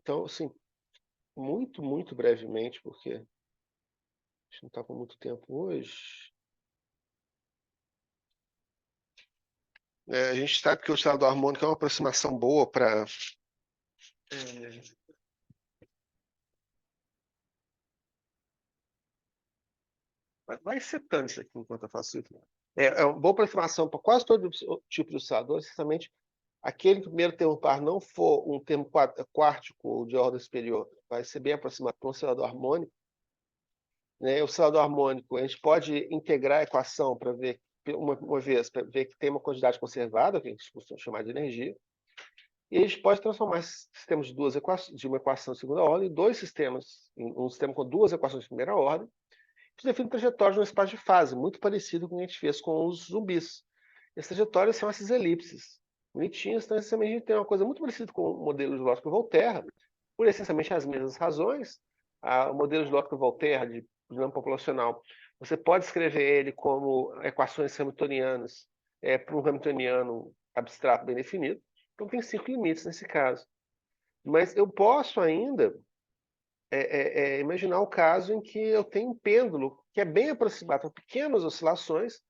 Então, assim, muito, muito brevemente, porque a gente não está com muito tempo hoje. A gente sabe que o estado harmônico é uma aproximação boa para... Vai setando isso aqui enquanto eu faço isso. É uma boa aproximação para quase todo tipo de oscilador, justamente aquele que o primeiro termo par não for um termo quártico ou de ordem superior, vai ser bem aproximado para um oscilador harmônico. Né? O oscilador harmônico, a gente pode integrar a equação para ver, uma vez, para ver que tem uma quantidade conservada, que a gente costuma chamar de energia, e a gente pode transformar esses sistemas de uma equação de segunda ordem em dois sistemas, em um sistema com duas equações de primeira ordem, que define trajetórias no espaço de fase, muito parecido com o que a gente fez com os zumbis. Essas trajetórias são essas elipses, bonitinhas, então essencialmente a gente tem uma coisa muito parecida com o modelo de Lotka-Volterra, por essencialmente as mesmas razões. O modelo de Lotka-Volterra, de dinâmica populacional, você pode escrever ele como equações hamiltonianas para um hamiltoniano abstrato bem definido. Então tem 5 limites nesse caso. Mas eu posso ainda imaginar o caso em que eu tenho um pêndulo que é bem aproximado para pequenas oscilações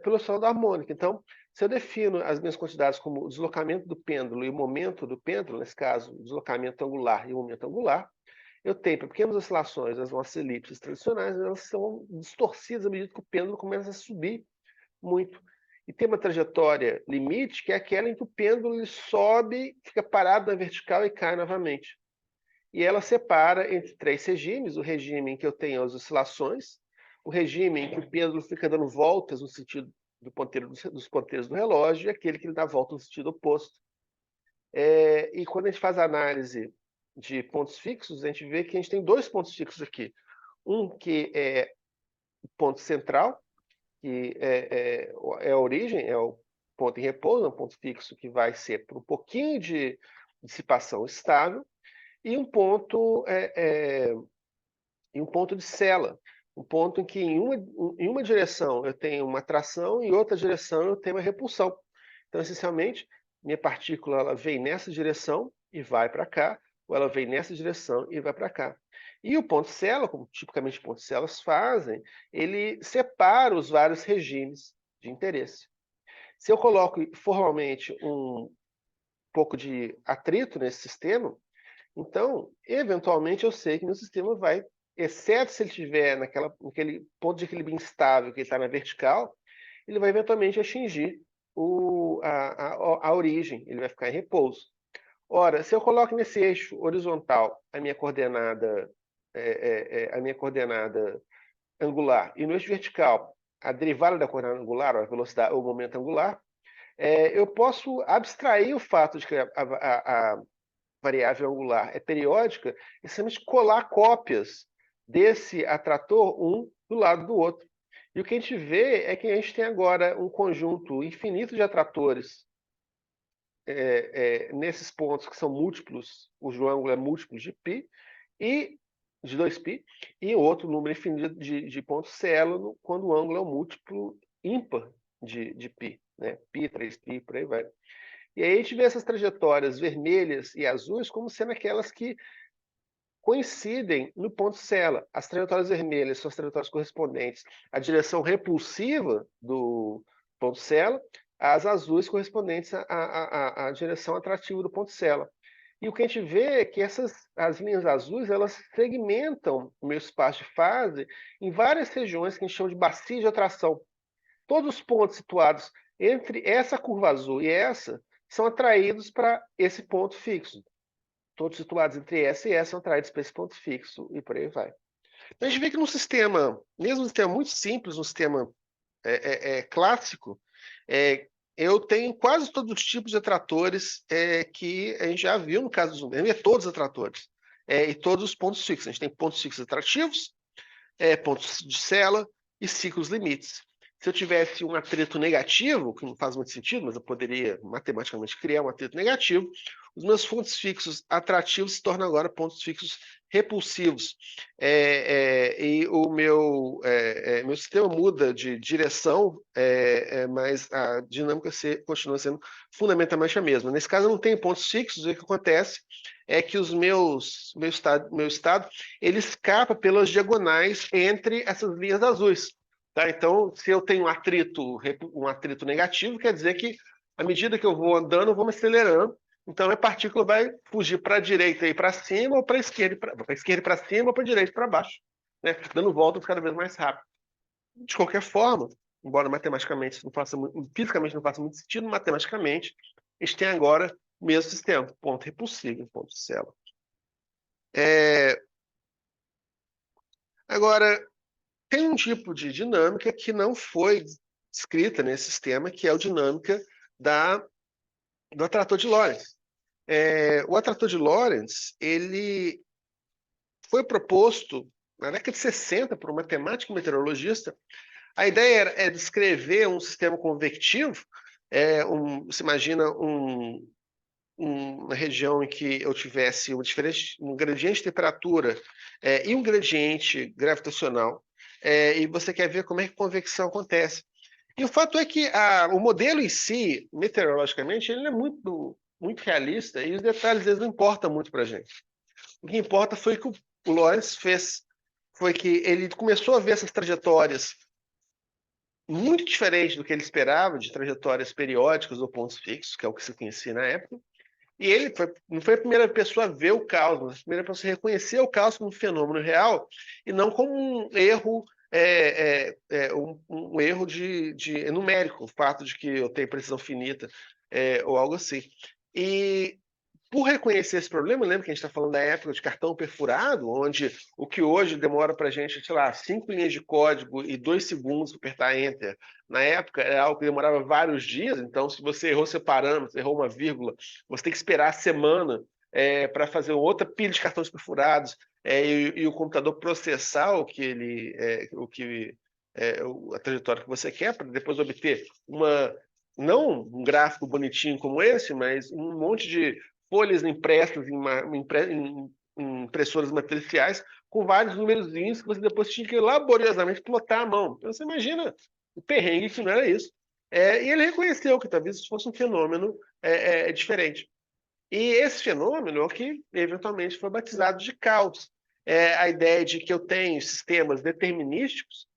pelo oscilador harmônico. Então, se eu defino as minhas quantidades como o deslocamento do pêndulo e o momento do pêndulo, nesse caso, o deslocamento angular e o momento angular, eu tenho para pequenas oscilações, as nossas elipses tradicionais, elas são distorcidas à medida que o pêndulo começa a subir muito. E tem uma trajetória limite, que é aquela em que o pêndulo ele sobe, fica parado na vertical e cai novamente. E ela separa entre 3 regimes: o regime em que eu tenho as oscilações, o regime em que o pêndulo fica dando voltas no sentido do ponteiro, dos ponteiros do relógio, e aquele que ele dá volta no sentido oposto. E quando a gente faz a análise de pontos fixos, a gente vê que a gente tem 2 pontos fixos aqui. Um que é o ponto central, que é a origem, é o ponto em repouso, é um ponto fixo que vai ser por um pouquinho de dissipação estável, e um ponto de sela, um ponto em que em uma direção eu tenho uma atração e em outra direção eu tenho uma repulsão. Então, essencialmente, minha partícula ela vem nessa direção e vai para cá, ou ela vem nessa direção e vai para cá. E o ponto sela, como tipicamente pontos selas fazem, ele separa os vários regimes de interesse. Se eu coloco formalmente um pouco de atrito nesse sistema, então, eventualmente, eu sei que meu sistema vai, exceto se ele estiver naquele ponto de equilíbrio instável, que ele está na vertical, ele vai eventualmente atingir a origem, ele vai ficar em repouso. Ora, se eu coloco nesse eixo horizontal a minha coordenada angular, e no eixo vertical a derivada da coordenada angular, a velocidade, o momento angular, eu posso abstrair o fato de que a variável angular é periódica e simplesmente colar cópias desse atrator um do lado do outro. E o que a gente vê é que a gente tem agora um conjunto infinito de atratores nesses pontos que são múltiplos, cujo ângulo é múltiplo de π, e de 2π, e outro número infinito de pontos Cielo quando o ângulo é um múltiplo ímpar de π, né? π, 3π, por aí vai. E aí a gente vê essas trajetórias vermelhas e azuis como sendo aquelas que coincidem no ponto sela. As trajetórias vermelhas são as trajetórias correspondentes à direção repulsiva do ponto sela, as azuis correspondentes à direção atrativa do ponto sela. E o que a gente vê é que as linhas azuis elas segmentam o meu espaço de fase em várias regiões que a gente chama de bacia de atração. Todos os pontos situados entre essa curva azul e essa são atraídos para esse ponto fixo. Todos situados entre essa e essa são atraídos para esse ponto fixo e por aí vai. Então, a gente vê que num sistema, mesmo um sistema muito simples, um sistema clássico, eu tenho quase todos os tipos de atratores que a gente já viu no caso do Zoom. Todos os atratores. E todos os pontos fixos. A gente tem pontos fixos atrativos, pontos de sela e ciclos limites. Se eu tivesse um atrito negativo, que não faz muito sentido, mas eu poderia matematicamente criar um atrito negativo, os meus pontos fixos atrativos se tornam agora pontos fixos repulsivos. E o meu sistema muda de direção, mas a dinâmica continua sendo fundamentalmente a mesma. Nesse caso, eu não tenho pontos fixos, o que acontece é que meu estado ele escapa pelas diagonais entre essas linhas azuis. Tá? Então, se eu tenho um atrito negativo, quer dizer que, à medida que eu vou andando, eu vou me acelerando. Então, a partícula vai fugir para a direita e para cima, ou para a esquerda e para cima, ou para a direita e para baixo, né? Dando voltas cada vez mais rápido. De qualquer forma, embora matematicamente não faça fisicamente não faça muito sentido, matematicamente, a gente tem agora o mesmo sistema, ponto repulsivo, ponto Cella. Agora, tem um tipo de dinâmica que não foi descrita nesse sistema, que é a dinâmica do atrator de Lorentz. O atrator de Lorentz ele foi proposto na década de 60 por um matemático e meteorologista. A ideia é descrever um sistema convectivo. Você imagina uma região em que eu tivesse um gradiente de temperatura e um gradiente gravitacional, e você quer ver como é que a convecção acontece. E o fato é que o modelo em si, meteorologicamente, ele é muito realista e os detalhes eles não importam muito para a gente. O que importa foi que o Lorentz fez, foi que ele começou a ver essas trajetórias muito diferentes do que ele esperava, de trajetórias periódicas ou pontos fixos, que é o que se conhecia na época. E ele não foi a primeira pessoa a ver o caos, mas a primeira pessoa a reconhecer o caos como um fenômeno real e não como um erro, um erro de numérico, o fato de que eu tenho precisão finita ou algo assim. E por reconhecer esse problema, lembra que a gente está falando da época de cartão perfurado, onde o que hoje demora para a gente, sei lá, 5 linhas de código e 2 segundos para apertar Enter, na época era algo que demorava vários dias, então se você errou seu parâmetro, errou uma vírgula, você tem que esperar a semana para fazer outra pilha de cartões perfurados e o computador processar a trajetória que você quer, para depois obter não um gráfico bonitinho como esse, mas um monte de folhas impressas em impressoras matriciais com vários númerozinhos que você depois tinha que laboriosamente plotar à mão. Então você imagina o perrengue que não era isso. E ele reconheceu que talvez isso fosse um fenômeno diferente. E esse fenômeno é o que eventualmente foi batizado de caos. A ideia de que eu tenho sistemas determinísticos,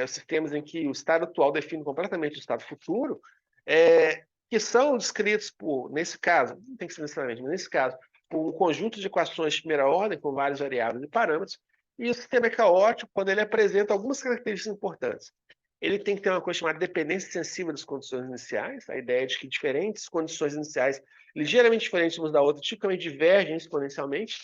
sistemas em que o estado atual define completamente o estado futuro, que são descritos nesse caso, não tem que ser necessariamente, mas nesse caso, por um conjunto de equações de primeira ordem com várias variáveis e parâmetros, e o sistema é caótico quando ele apresenta algumas características importantes. Ele tem que ter uma coisa chamada dependência extensiva das condições iniciais, a ideia de que diferentes condições iniciais, ligeiramente diferentes umas da outra, tipicamente divergem exponencialmente.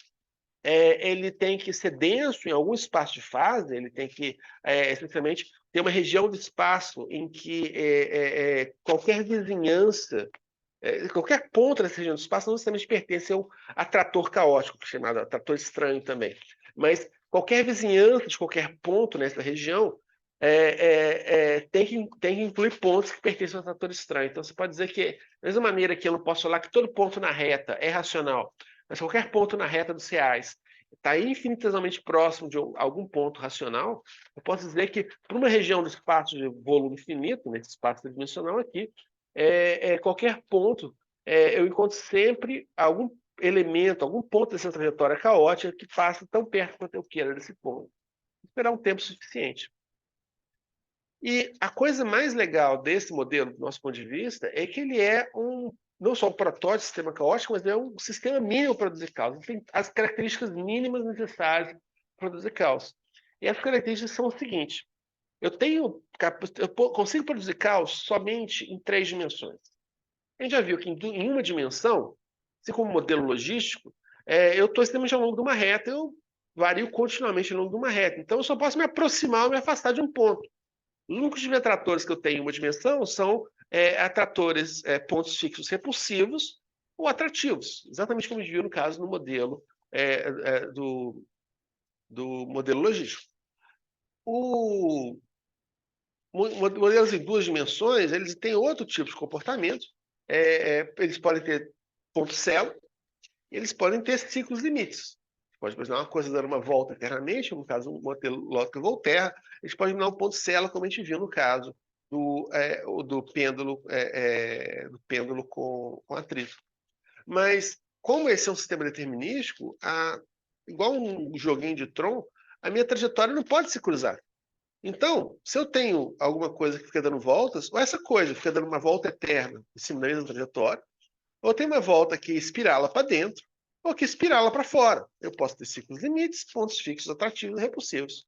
Ele tem que ser denso em algum espaço de fase, ele tem que, essencialmente, ter uma região de espaço em que qualquer vizinhança, qualquer ponto dessa região de espaço não necessariamente pertence ao atrator caótico, chamado atrator estranho também. Mas qualquer vizinhança de qualquer ponto nessa região tem que incluir pontos que pertencem ao atrator estranho. Então, você pode dizer que, da mesma maneira que eu não posso falar que todo ponto na reta é racional, mas qualquer ponto na reta dos reais está infinitesimamente próximo de algum ponto racional, eu posso dizer que, para uma região do espaço de volume finito, nesse espaço tridimensional aqui, qualquer ponto, eu encontro sempre algum elemento, algum ponto dessa trajetória caótica que passa tão perto quanto eu queira desse ponto. Esperar um tempo suficiente. E a coisa mais legal desse modelo, do nosso ponto de vista, é que ele é não só um protótipo de sistema caótico, mas é um sistema mínimo para produzir caos. Ele tem as características mínimas necessárias para produzir caos. E as características são o seguinte: eu consigo produzir caos somente em 3 dimensões. A gente já viu que em uma dimensão, assim como modelo logístico, eu estou extremamente ao longo de uma reta, eu vario continuamente ao longo de uma reta. Então, eu só posso me aproximar ou me afastar de um ponto. Os únicos atratores que eu tenho em uma dimensão são atratores pontos fixos repulsivos ou atrativos, exatamente como a gente viu no caso no modelo do modelo logístico. Modelos em 2 dimensões, eles têm outro tipo de comportamento. Eles podem ter ponto celo, e eles podem ter ciclos limites. Pode imaginar uma coisa dando uma volta eternamente, no caso, um modelo lógico-Volterra. A gente pode imaginar um ponto celo, como a gente viu no caso do pêndulo com atrito. Mas como esse é um sistema determinístico, igual um joguinho de Tron, a minha trajetória não pode se cruzar. Então, se eu tenho alguma coisa que fica dando voltas, ou essa coisa fica dando uma volta eterna em cima da mesma trajetória, ou tem uma volta que espirala para dentro, ou que espirala para fora. Eu posso ter ciclos limites, pontos fixos, atrativos e repulsivos.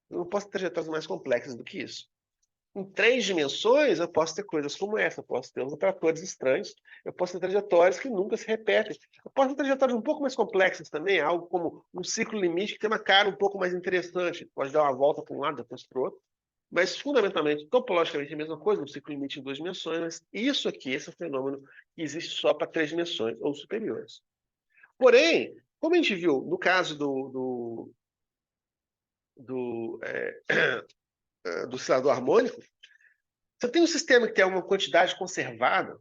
Eu não posso ter trajetórias mais complexas do que isso. Em 3 dimensões, eu posso ter coisas como essa, eu posso ter uns atratores estranhos, eu posso ter trajetórias que nunca se repetem. Eu posso ter trajetórias um pouco mais complexas também, algo como um ciclo limite que tem uma cara um pouco mais interessante, pode dar uma volta para um lado, depois para o outro. Mas, fundamentalmente, topologicamente, é a mesma coisa, um ciclo limite em 2 dimensões, mas isso aqui, esse é um fenômeno que existe só para 3 dimensões ou superiores. Porém, como a gente viu no caso do oscilador harmônico, você tem um sistema que tem alguma quantidade conservada,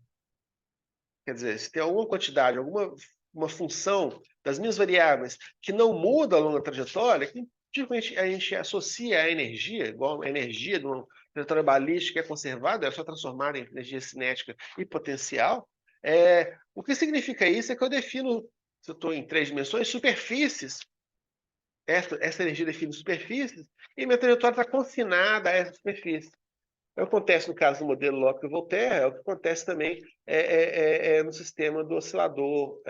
quer dizer, se tem alguma quantidade, uma função das minhas variáveis que não muda ao longo da trajetória, que tipicamente a gente associa à energia, igual a energia de uma trajetória balística que é conservada, é só transformada em energia cinética e potencial. O que significa isso é que eu defino, se eu estou em 3 dimensões, superfícies. Essa energia define superfícies e minha trajetória está confinada a essa superfície. É o que acontece no caso do modelo Lockyer-Volterra, é o que acontece também no sistema do oscilador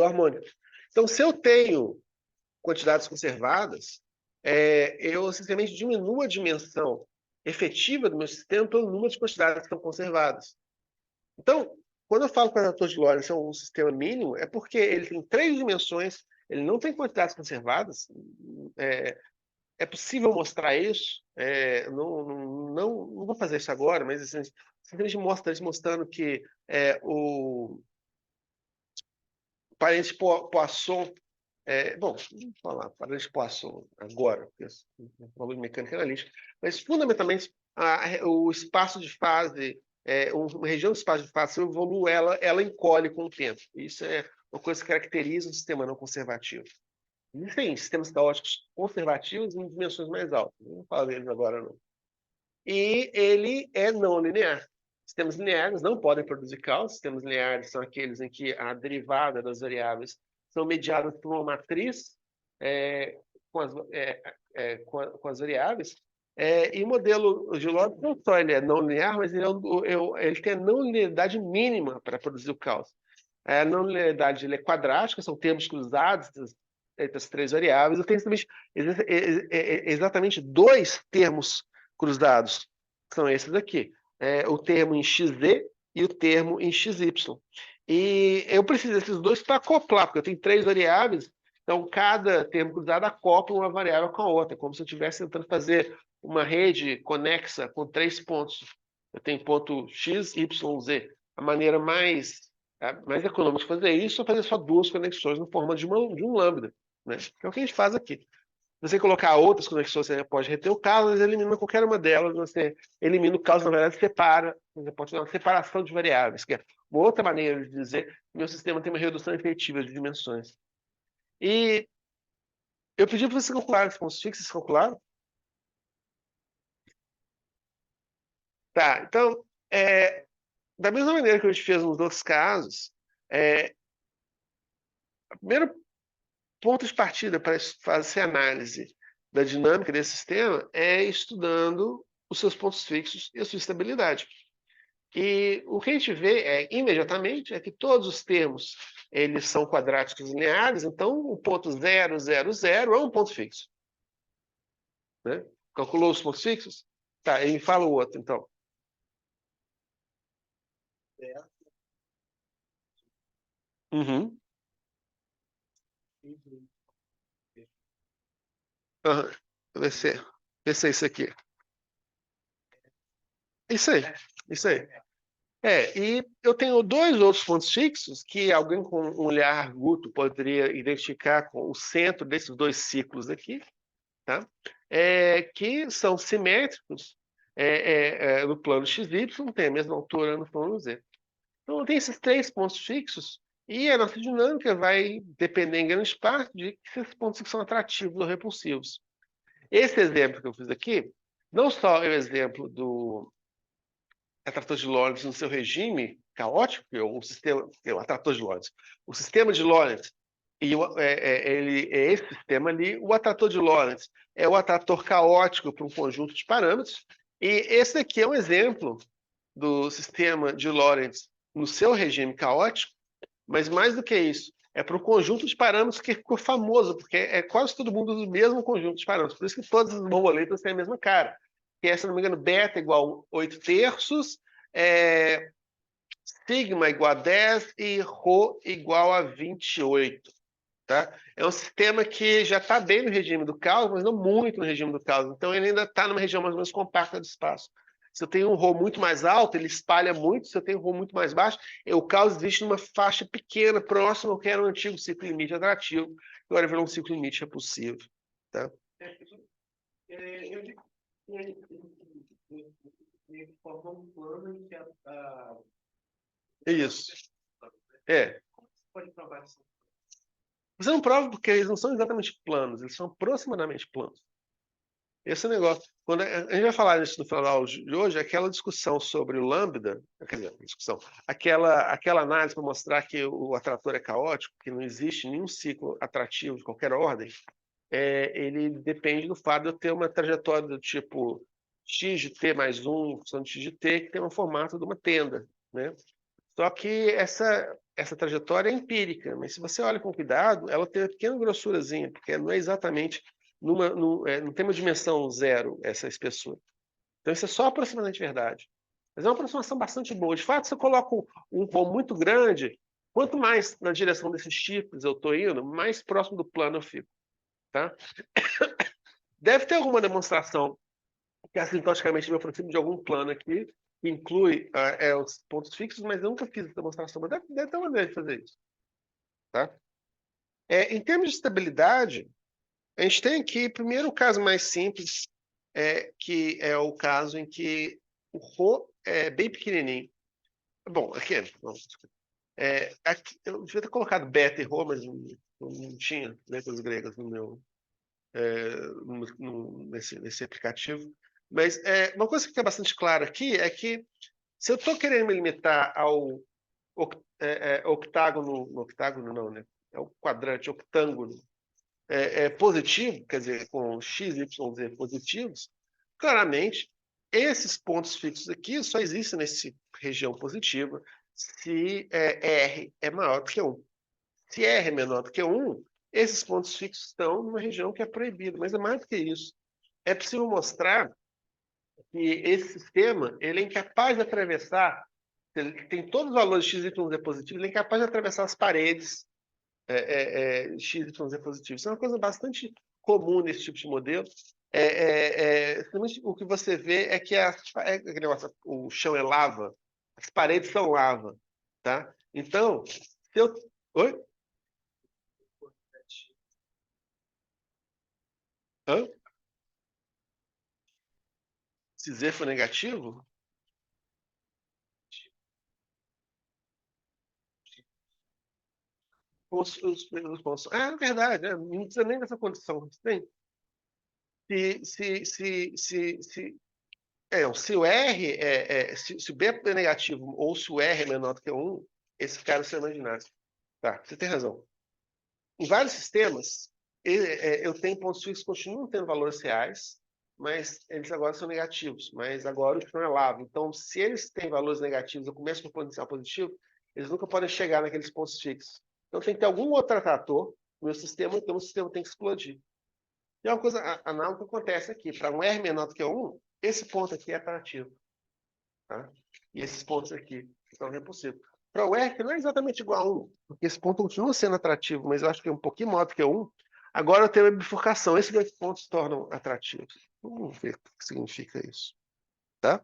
harmônico. Então, se eu tenho quantidades conservadas, eu simplesmente diminuo a dimensão efetiva do meu sistema pelo número de quantidades que estão conservadas. Então, quando eu falo que o quadrator de Lorentz é um sistema mínimo, é porque ele tem 3 dimensões, ele não tem quantidades conservadas, é possível mostrar isso. Não vou fazer isso agora, mas assim, simplesmente mostrando que o parente Poisson. Bom, vamos falar parente Poisson agora, porque é valor de mecânica analítica, mas fundamentalmente o espaço de fase, uma região do espaço de fase, se eu evoluo ela encolhe com o tempo. Isso é uma coisa que caracteriza um sistema não conservativo. Existem sistemas caóticos conservativos em dimensões mais altas. Não vou falar deles agora, não. E ele é não linear. Sistemas lineares não podem produzir caos. Sistemas lineares são aqueles em que a derivada das variáveis são mediadas por uma matriz com as variáveis. E o modelo de Lorentz não só ele é não linear, mas ele tem a não linearidade mínima para produzir o caos. A não linearidade ele é quadrática, são termos cruzados entre as 3 variáveis. Eu tenho exatamente 2 termos cruzados, são esses aqui. O termo em xz e o termo em xy. E eu preciso desses 2 para acoplar, porque eu tenho 3 variáveis, então cada termo cruzado acopla uma variável com a outra, como se eu estivesse tentando fazer uma rede conexa com 3 pontos. Eu tenho ponto x, y, z. A maneira mais econômica de fazer isso é fazer só 2 conexões no forma de um lambda, né? Que é o que a gente faz aqui. Se você colocar outras conexões, você pode reter o caso, mas elimina qualquer uma delas, você elimina o caso, na verdade, separa, você pode ter uma separação de variáveis, que é uma outra maneira de dizer que meu sistema tem uma redução efetiva de dimensões. E eu pedi para vocês calcularem os pontos fixos, vocês calcularam? Tá, então, da mesma maneira que a gente fez nos outros casos, o primeiro ponto de partida para fazer análise da dinâmica desse sistema é estudando os seus pontos fixos e a sua estabilidade. E o que a gente vê imediatamente é que todos os termos eles são quadráticos lineares, então o ponto 0, 0, 0 é um ponto fixo. Né? Calculou os pontos fixos? Tá, e fala o outro, então. Uhum. Uhum. Vê se é isso aqui. Isso aí, isso aí. E eu tenho 2 outros pontos fixos que alguém com um olhar arguto poderia identificar com o centro desses 2 ciclos aqui, tá? Que são simétricos no plano XY, tem a mesma altura no plano Z. Então, eu tenho esses 3 pontos fixos e a nossa dinâmica vai depender em grande parte de se esses pontos fixos são atrativos ou repulsivos. Esse exemplo que eu fiz aqui, não só é o exemplo atrator de Lorentz no seu regime caótico, o atrator de Lorentz, o sistema de Lorentz, e ele é esse sistema ali, o atrator de Lorentz é o atrator caótico para um conjunto de parâmetros, e esse aqui é um exemplo do sistema de Lorentz no seu regime caótico, mas mais do que isso, é para um conjunto de parâmetros que ficou famoso, porque quase todo mundo usa o mesmo conjunto de parâmetros, por isso que todas as borboletas têm a mesma cara, que é, se não me engano, beta igual 8/3, sigma igual a 10 e rho igual a 28. Tá? É um sistema que já está bem no regime do caos, mas não muito no regime do caos. Então, ele ainda está numa região mais ou menos compacta do espaço. Se eu tenho um Rho muito mais alto, ele espalha muito. Se eu tenho um Rho muito mais baixo, o caos existe numa faixa pequena, próxima ao que era um antigo ciclo limite atrativo, agora virou um ciclo limite repulsivo. Tá? Isso. Pode provar isso. Você não prova porque eles não são exatamente planos, eles são aproximadamente planos. Esse negócio, quando a gente vai falar isso no final da aula de hoje, aquela discussão sobre o lambda, quer dizer, aquela análise para mostrar que o atrator é caótico, que não existe nenhum ciclo atrativo de qualquer ordem, ele depende do fato de eu ter uma trajetória do tipo x de t mais 1, função de x de t, que tem um formato de uma tenda, né? Só que essa trajetória é empírica, mas se você olha com cuidado, ela tem uma pequena grossurazinha, porque não é exatamente não tem uma dimensão zero essa espessura. Então isso é só aproximadamente verdade. Mas é uma aproximação bastante boa. De fato, se eu coloco um voo muito grande, quanto mais na direção desses tipos eu estou indo, mais próximo do plano eu fico. Tá? Deve ter alguma demonstração que assintoticamente me aproximo de algum plano aqui, que inclui os pontos fixos, mas eu nunca fiz essa demonstração, mas deve ter uma maneira de fazer isso. Tá? Em termos de estabilidade, a gente tem aqui, primeiro, o caso mais simples, que é o caso em que o Rho é bem pequenininho. Bom, aqui, aqui eu devia ter colocado beta e Rho, mas não tinha letras gregas no meu nesse aplicativo. Mas uma coisa que fica bastante clara aqui é que se eu estou querendo me limitar ao octágono não, né? É o quadrante, octângulo positivo, quer dizer, com x, y, z positivos, claramente, esses pontos fixos aqui só existem nessa região positiva se R é maior do que 1. Se R é menor do que 1, esses pontos fixos estão numa região que é proibida. Mas é mais do que isso. É possível mostrar que esse sistema ele é incapaz de atravessar, ele tem todos os valores x, y, z positivos, ele é incapaz de atravessar as paredes x, y, z positivos. Isso é uma coisa bastante comum nesse tipo de modelo. O que você vê é que o chão é lava, as paredes são lava. Tá? Então, se eu... Oi? Hã? Se Z for negativo? Os pontos. É verdade, não precisa nem dessa condição. Tem. Se o R se o B é negativo ou se o R é menor do que 1, esse cara você imaginar. Tá, você tem razão. Em vários sistemas, eu tenho pontos fixos que continuam tendo valores reais, mas eles agora são negativos. Mas agora o chão é lava. Então, se eles têm valores negativos, eu começo com potencial positivo, eles nunca podem chegar naqueles pontos fixos. Então, tem que ter algum outro atrator no meu sistema, então o sistema tem que explodir. E é uma coisa análoga que acontece aqui. Para um R menor do que 1, esse ponto aqui é atrativo. Tá? E esses pontos aqui são repulsivos. Para o R, que não é exatamente igual a 1, porque esse ponto continua sendo atrativo, mas eu acho que é um pouquinho maior do que 1, agora eu tenho uma bifurcação. Esses dois pontos se tornam atrativos. Vamos ver o que significa isso. Tá?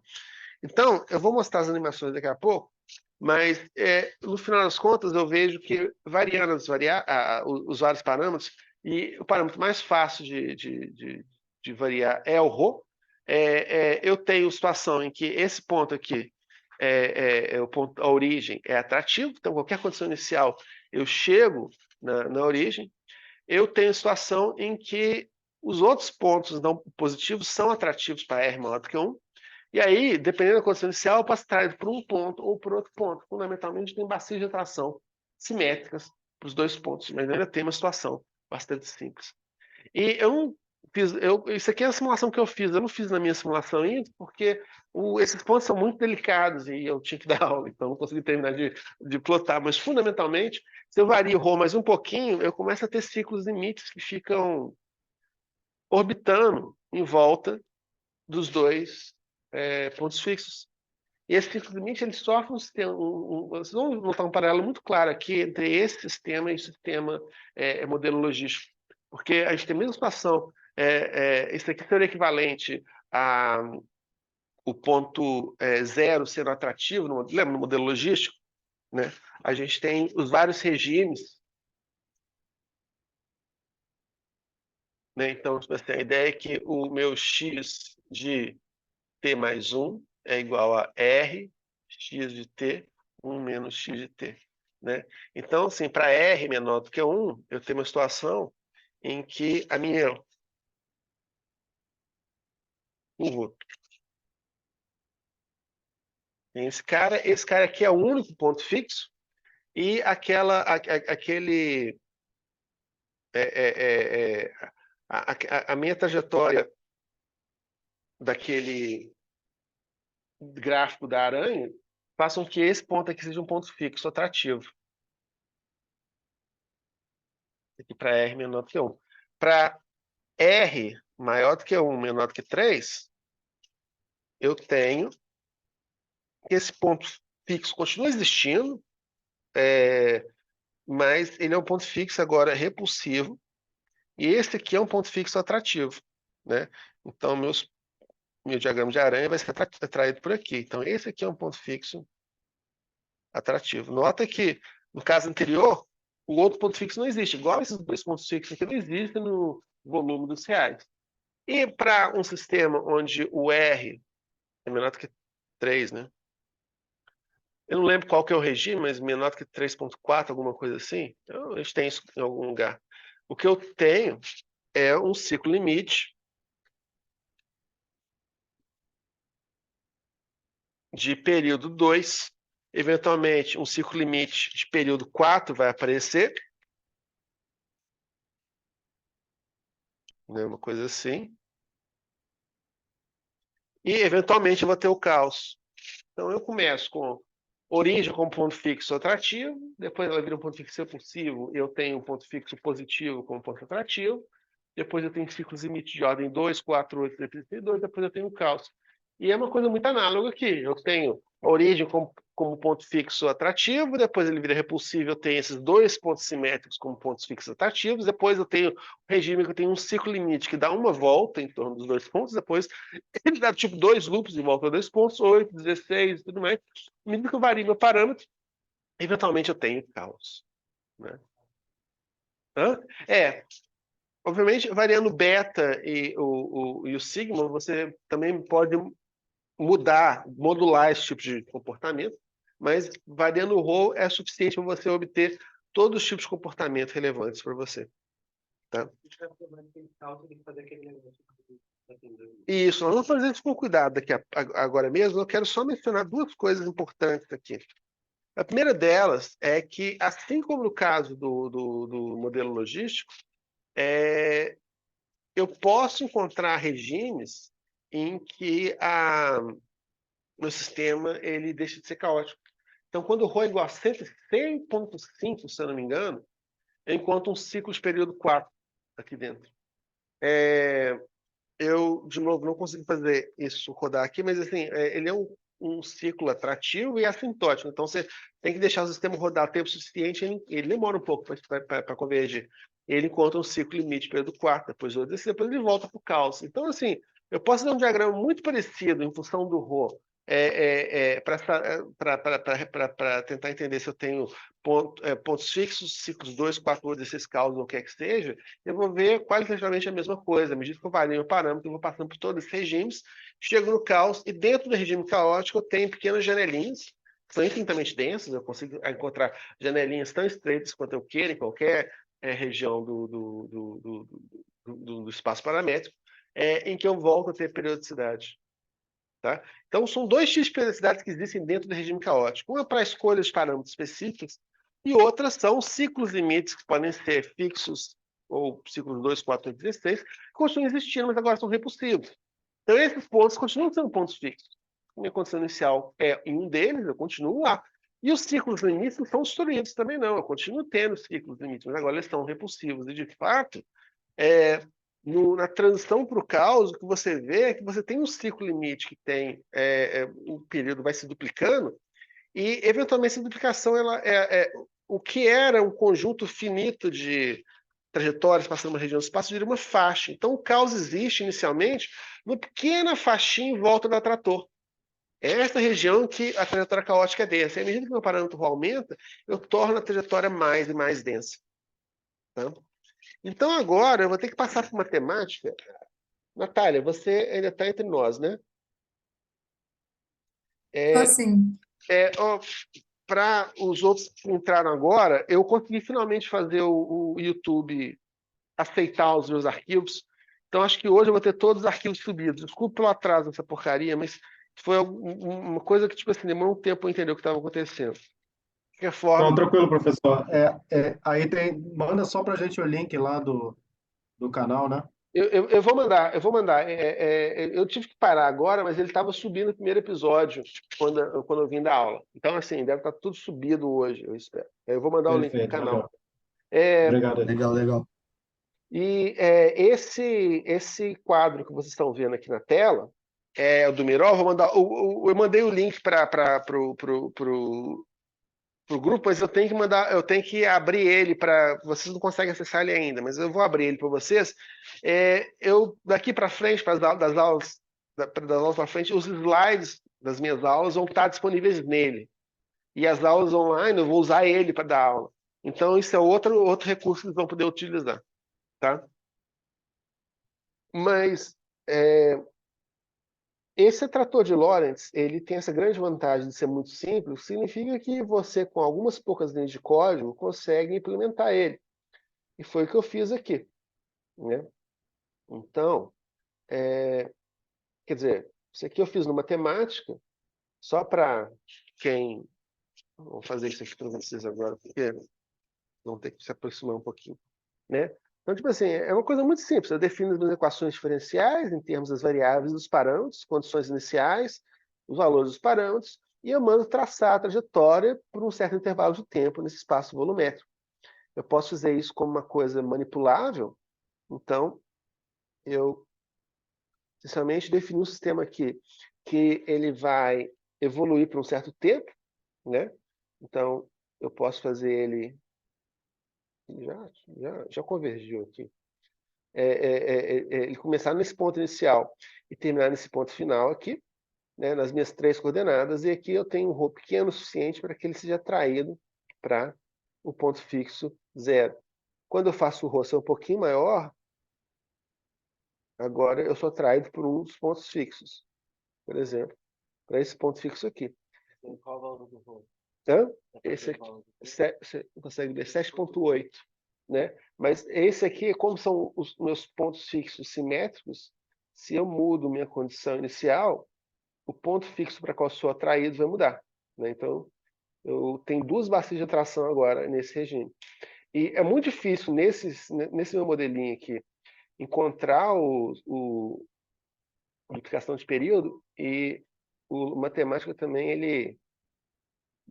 Então, eu vou mostrar as animações daqui a pouco, mas no final das contas eu vejo que variando os vários parâmetros, e o parâmetro mais fácil de variar é o Rho. Eu tenho situação em que esse ponto aqui, a origem é atrativo, então qualquer condição inicial eu chego na origem. Eu tenho situação em que os outros pontos não positivos são atrativos para R maior do que 1, E aí, dependendo da condição inicial, eu posso trair por um ponto ou por outro ponto. Fundamentalmente, tem bacias de atração simétricas para os dois pontos, mas ainda tem uma situação bastante simples. E eu não fiz, isso aqui é a simulação que eu fiz, eu não fiz na minha simulação ainda, porque esses pontos são muito delicados e eu tinha que dar aula, então não consegui terminar de plotar, mas fundamentalmente, se eu vario o ρ mais um pouquinho, eu começo a ter ciclos limites que ficam orbitando em volta dos dois pontos fixos. E esse ciclo limite ele sofre um sistema. Vocês vão notar um paralelo muito claro aqui entre esse sistema e o sistema modelo logístico. Porque a gente tem a mesma situação. Isso aqui seria equivalente a o ponto zero sendo atrativo, lembra, no modelo logístico? Né? A gente tem os vários regimes. Né? Então, tipo assim, a ideia é que o meu x de t mais 1 é igual a r x de t, 1 menos x de t. Né? Então, assim, para r menor do que 1, eu tenho uma situação em que a minha curva tem esse cara aqui é o único ponto fixo, e aquele a minha trajetória daquele gráfico da aranha façam que esse ponto aqui seja um ponto fixo atrativo. Aqui para R menor do que 1. Para R maior do que 1, menor do que 3, eu tenho que esse ponto fixo continua existindo, mas ele é um ponto fixo agora repulsivo, e esse aqui é um ponto fixo atrativo. Né? Então, meu diagrama de aranha vai ser atraído por aqui. Então, esse aqui é um ponto fixo atrativo. Nota que, no caso anterior, o outro ponto fixo não existe. Igual esses dois pontos fixos aqui não existem no volume dos reais. E para um sistema onde o R é menor do que 3, né? Eu não lembro qual que é o regime, mas menor do que 3,4, alguma coisa assim. Então, a gente tem isso em algum lugar. O que eu tenho é um ciclo limite de período 2. Eventualmente, um ciclo limite de período 4 vai aparecer. Né? Uma coisa assim. E, eventualmente, eu vou ter o caos. Então, eu começo com origem como ponto fixo atrativo, depois ela vira um ponto fixo repulsivo, eu tenho um ponto fixo positivo como ponto atrativo, depois eu tenho ciclos limite de ordem 2, 4, 8, 32, depois eu tenho o caos. E é uma coisa muito análoga aqui. Eu tenho a origem como ponto fixo atrativo, depois ele vira repulsivo, eu tenho esses dois pontos simétricos como pontos fixos atrativos, depois eu tenho o regime que eu tenho um ciclo limite que dá uma volta em torno dos dois pontos, depois ele dá tipo dois loops em volta dos dois pontos, 8, 16 e tudo mais. Mesmo que eu varie meu parâmetro, eventualmente eu tenho caos. Né? Hã? Obviamente, variando o beta e o sigma, você também pode mudar, modular esse tipo de comportamento, mas variando o rho é suficiente para você obter todos os tipos de comportamento relevantes para você. Tá? Isso, nós vamos fazer isso com cuidado aqui agora mesmo. Eu quero só mencionar duas coisas importantes aqui. A primeira delas é que, assim como no caso do modelo logístico, eu posso encontrar regimes em que meu sistema ele deixa de ser caótico. Então, quando o ρ é igual a 100,5, se eu não me engano, eu encontro um ciclo de período 4 aqui dentro. Eu, de novo, não consigo fazer isso rodar aqui, mas assim, ele é um ciclo atrativo e assintótico. Então, você tem que deixar o sistema rodar tempo suficiente, ele demora um pouco para convergir. Ele encontra um ciclo limite período 4, depois depois ele volta para o caos. Então, assim, eu posso dar um diagrama muito parecido em função do ρ, para tentar entender se eu tenho pontos fixos, ciclos 2, 4, 8, 16 caos, ou o que é que seja, eu vou ver qualitativamente a mesma coisa. À medida que eu vario o parâmetro, eu vou passando por todos esses regimes, chego no caos, e dentro do regime caótico eu tenho pequenas janelinhas, que são infinitamente densas, eu consigo encontrar janelinhas tão estreitas quanto eu queira em qualquer região do espaço paramétrico, em que eu volto a ter periodicidade. Tá? Então, são dois tipos de periodicidades que existem dentro do regime caótico. Uma para escolha de parâmetros específicos e outra são ciclos limites que podem ser fixos ou ciclos 2, 4, 8, 16, que continuam existindo, mas agora são repulsivos. Então, esses pontos continuam sendo pontos fixos. Minha condição inicial é em um deles, eu continuo lá. E os ciclos limites não são destruídos também, não. Eu continuo tendo ciclos limites, mas agora eles são repulsivos. E, de fato, na transição para o caos, o que você vê é que você tem um ciclo limite que tem o período vai se duplicando, e, eventualmente, essa duplicação, o que era um conjunto finito de trajetórias passando uma região do espaço, vira uma faixa. Então, o caos existe, inicialmente, numa pequena faixinha em volta da trator. É essa região que a trajetória caótica é densa. E à medida que o meu parâmetro aumenta, eu torno a trajetória mais e mais densa. Tá? Então, agora, eu vou ter que passar por uma temática. Natália, você ainda está entre nós, né? Tô sim. Para os outros que entraram agora, eu consegui finalmente fazer o YouTube aceitar os meus arquivos. Então, acho que hoje eu vou ter todos os arquivos subidos. Desculpa pelo atraso dessa porcaria, mas foi uma coisa que, tipo assim, demorou um tempo para entender o que estava acontecendo. De qualquer Não, forma, tranquilo, professor. Aí manda só para a gente o link lá do canal, né? eu vou mandar, eu vou mandar. Eu tive que parar agora, mas ele estava subindo o primeiro episódio quando eu vim da aula. Então, assim, deve estar tudo subido hoje, eu espero. Eu vou mandar o link do Perfeito, canal. legal. É, Obrigado. Legal, legal. e esse quadro que vocês estão vendo aqui na tela é o do Miró. Vou mandar, eu mandei o link para o grupo, mas eu tenho que abrir ele para vocês não conseguem acessar ele ainda, mas eu vou abrir ele para vocês. Eu daqui para frente, das aulas para frente, os slides das minhas aulas vão estar disponíveis nele. E as aulas online eu vou usar ele para dar aula. Então isso é outro recurso que eles vão poder utilizar, tá? Mas esse trator de Lorentz, ele tem essa grande vantagem de ser muito simples, significa que você, com algumas poucas linhas de código, consegue implementar ele. E foi o que eu fiz aqui, né? Então, quer dizer, isso aqui eu fiz no matemática, só para quem... Vou fazer isso aqui para vocês agora, porque vão ter que se aproximar um pouquinho, né? Então, tipo assim, é uma coisa muito simples. Eu defino as minhas equações diferenciais em termos das variáveis dos parâmetros, condições iniciais, os valores dos parâmetros, e eu mando traçar a trajetória por um certo intervalo de tempo nesse espaço volumétrico. Eu posso fazer isso como uma coisa manipulável, então eu, essencialmente, defini um sistema aqui que ele vai evoluir por um certo tempo, né? Então, eu posso fazer ele... Já convergiu aqui. Ele começar nesse ponto inicial e terminar nesse ponto final aqui, né, nas minhas três coordenadas, e aqui eu tenho um ρ pequeno o suficiente para que ele seja atraído para o ponto fixo zero. Quando eu faço o ρ ser um pouquinho maior, agora eu sou atraído por um dos pontos fixos, por exemplo, para esse ponto fixo aqui. Qual o valor do ρ? Esse aqui, você consegue ver 7,8, né? Mas esse aqui, como são os meus pontos fixos simétricos, se eu mudo minha condição inicial, o ponto fixo para qual sou atraído vai mudar, né? Então, eu tenho duas bacias de atração agora nesse regime. E é muito difícil, nesse meu modelinho aqui, encontrar a duplicação de período, e o matemático também, ele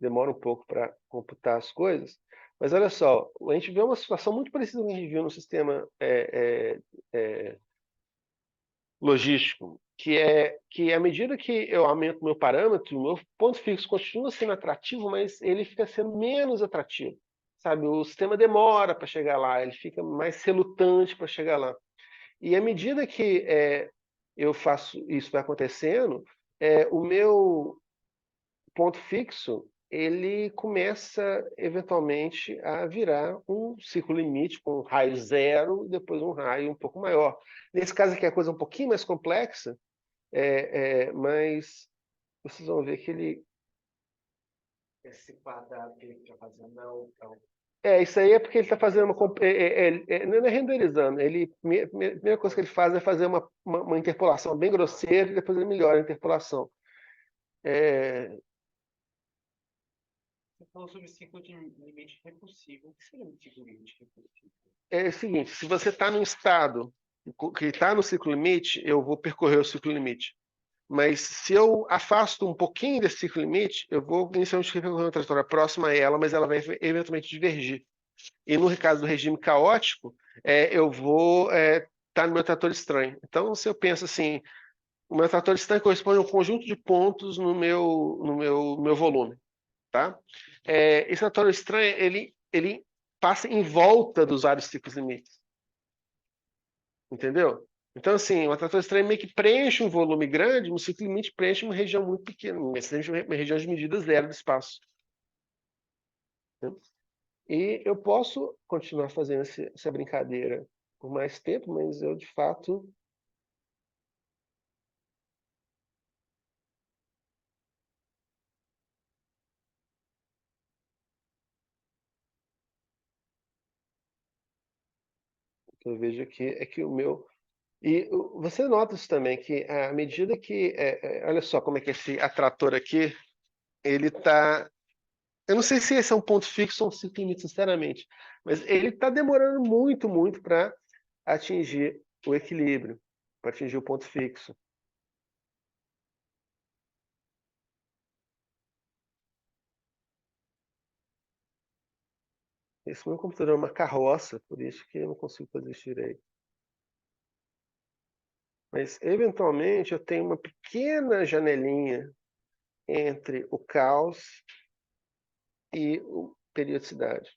demora um pouco para computar as coisas. Mas olha só, a gente vê uma situação muito parecida com o que a gente viu no sistema logístico, que à medida que eu aumento meu parâmetro, o meu ponto fixo continua sendo atrativo, mas ele fica sendo menos atrativo. Sabe, o sistema demora para chegar lá, ele fica mais relutante para chegar lá. E à medida que eu faço isso, vai acontecendo, o meu ponto fixo ele começa eventualmente a virar um ciclo limite com um raio zero e depois um raio um pouco maior. Nesse caso aqui a coisa é um pouquinho mais complexa, mas vocês vão ver que ele... Esse quadrado que ele está fazendo não Isso aí é porque ele está fazendo não é renderizando. A primeira coisa que ele faz é fazer uma interpolação bem grosseira e depois ele melhora a interpolação. Você falou sobre ciclo de limite recursivo. O que seria um ciclo de limite recursivo? É o seguinte, se você está num estado que está no ciclo limite, eu vou percorrer o ciclo limite. Mas se eu afasto um pouquinho desse ciclo limite, eu vou inicialmente percorrer uma trajetória próxima a ela, mas ela vai eventualmente divergir. E no caso do regime caótico, eu vou estar no meu trator estranho. Então, se eu penso assim, o meu trator estranho corresponde a um conjunto de pontos no meu volume, tá? Esse trator estranho, ele passa em volta dos vários ciclos limites, entendeu? Então, assim, o trator estranho meio que preenche um volume grande, um ciclo limite preenche uma região muito pequena, uma região de medida zero do espaço. E eu posso continuar fazendo essa brincadeira por mais tempo, mas eu, de fato, o que eu vejo aqui é que o meu. E você nota isso também, que à medida que. Olha só como é que esse atrator aqui, ele está. Eu não sei se esse é um ponto fixo ou um ciclo limite, sinceramente, mas ele está demorando muito, muito para atingir o equilíbrio, para atingir o ponto fixo. Esse meu computador é uma carroça, por isso que eu não consigo fazer isso direito. Mas, eventualmente, eu tenho uma pequena janelinha entre o caos e a periodicidade.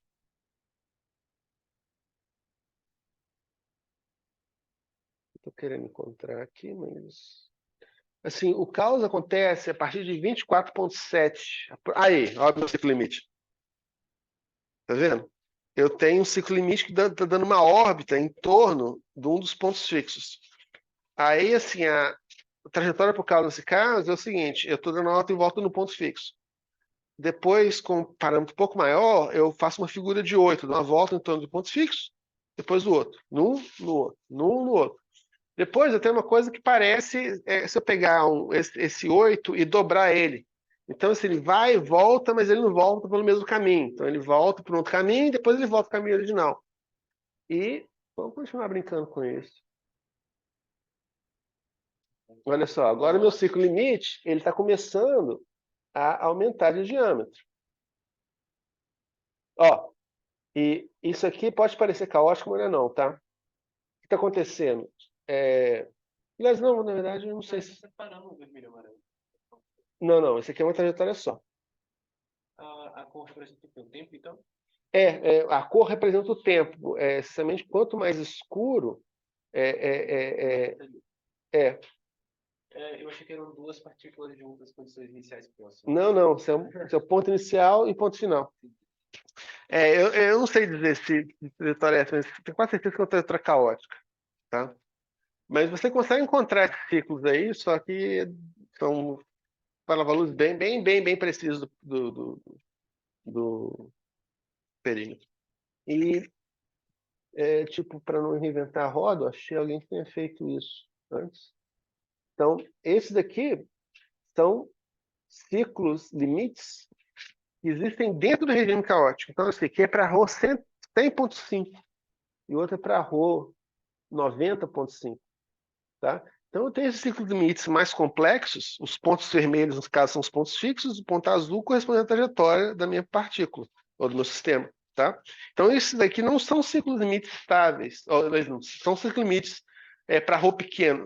Estou querendo encontrar aqui, mas... Assim, o caos acontece a partir de 24,7. Aí, olha o meu ciclo limite. Tá vendo? Eu tenho um ciclo limite que está dando uma órbita em torno de um dos pontos fixos. Aí, assim, a trajetória para o caos nesse caso é o seguinte: eu estou dando uma órbita em volta no ponto fixo. Depois, com um parâmetro um pouco maior, eu faço uma figura de 8, dou uma volta em torno do ponto fixo, depois do outro, num, no outro, num, no outro. Depois eu tenho uma coisa que parece, se eu pegar esse 8 e dobrar ele. Então, assim, ele vai e volta, mas ele não volta pelo mesmo caminho. Então, ele volta por um outro caminho e depois ele volta para o caminho original. E vamos continuar brincando com isso. Olha só, agora o meu ciclo limite, ele está começando a aumentar de diâmetro. Ó, e isso aqui pode parecer caótico, mas não é não, tá? O que está acontecendo? Aliás, não, na verdade, eu não sei se... Separando o vermelho e o amarelo. Não, não, esse aqui é uma trajetória só. A cor representa o tempo, então? A cor representa o tempo. Essencialmente, quanto mais escuro, é, é, Eu achei que eram duas partículas juntas, condições iniciais próximas. não, esse é o ponto inicial e ponto final. Eu não sei dizer se trajetória é essa, mas tenho quase certeza que é uma trajetória caótica, tá? Mas você consegue encontrar esses ciclos aí, só que são para valores bem, bem, bem, bem precisos do perímetro. E, tipo, para não reinventar a roda, eu achei alguém que tenha feito isso antes. Então, esses daqui são ciclos limites que existem dentro do regime caótico. Então, esse aqui é para Rho 100,5 e o outro é para Rho 90,5. Tá? Então, eu tenho esses ciclos limites mais complexos. Os pontos vermelhos, no caso, são os pontos fixos. O ponto azul corresponde à trajetória da minha partícula, ou do meu sistema. Tá? Então, esses daqui não são ciclos limites estáveis. Não, são ciclos limites para Rho pequeno.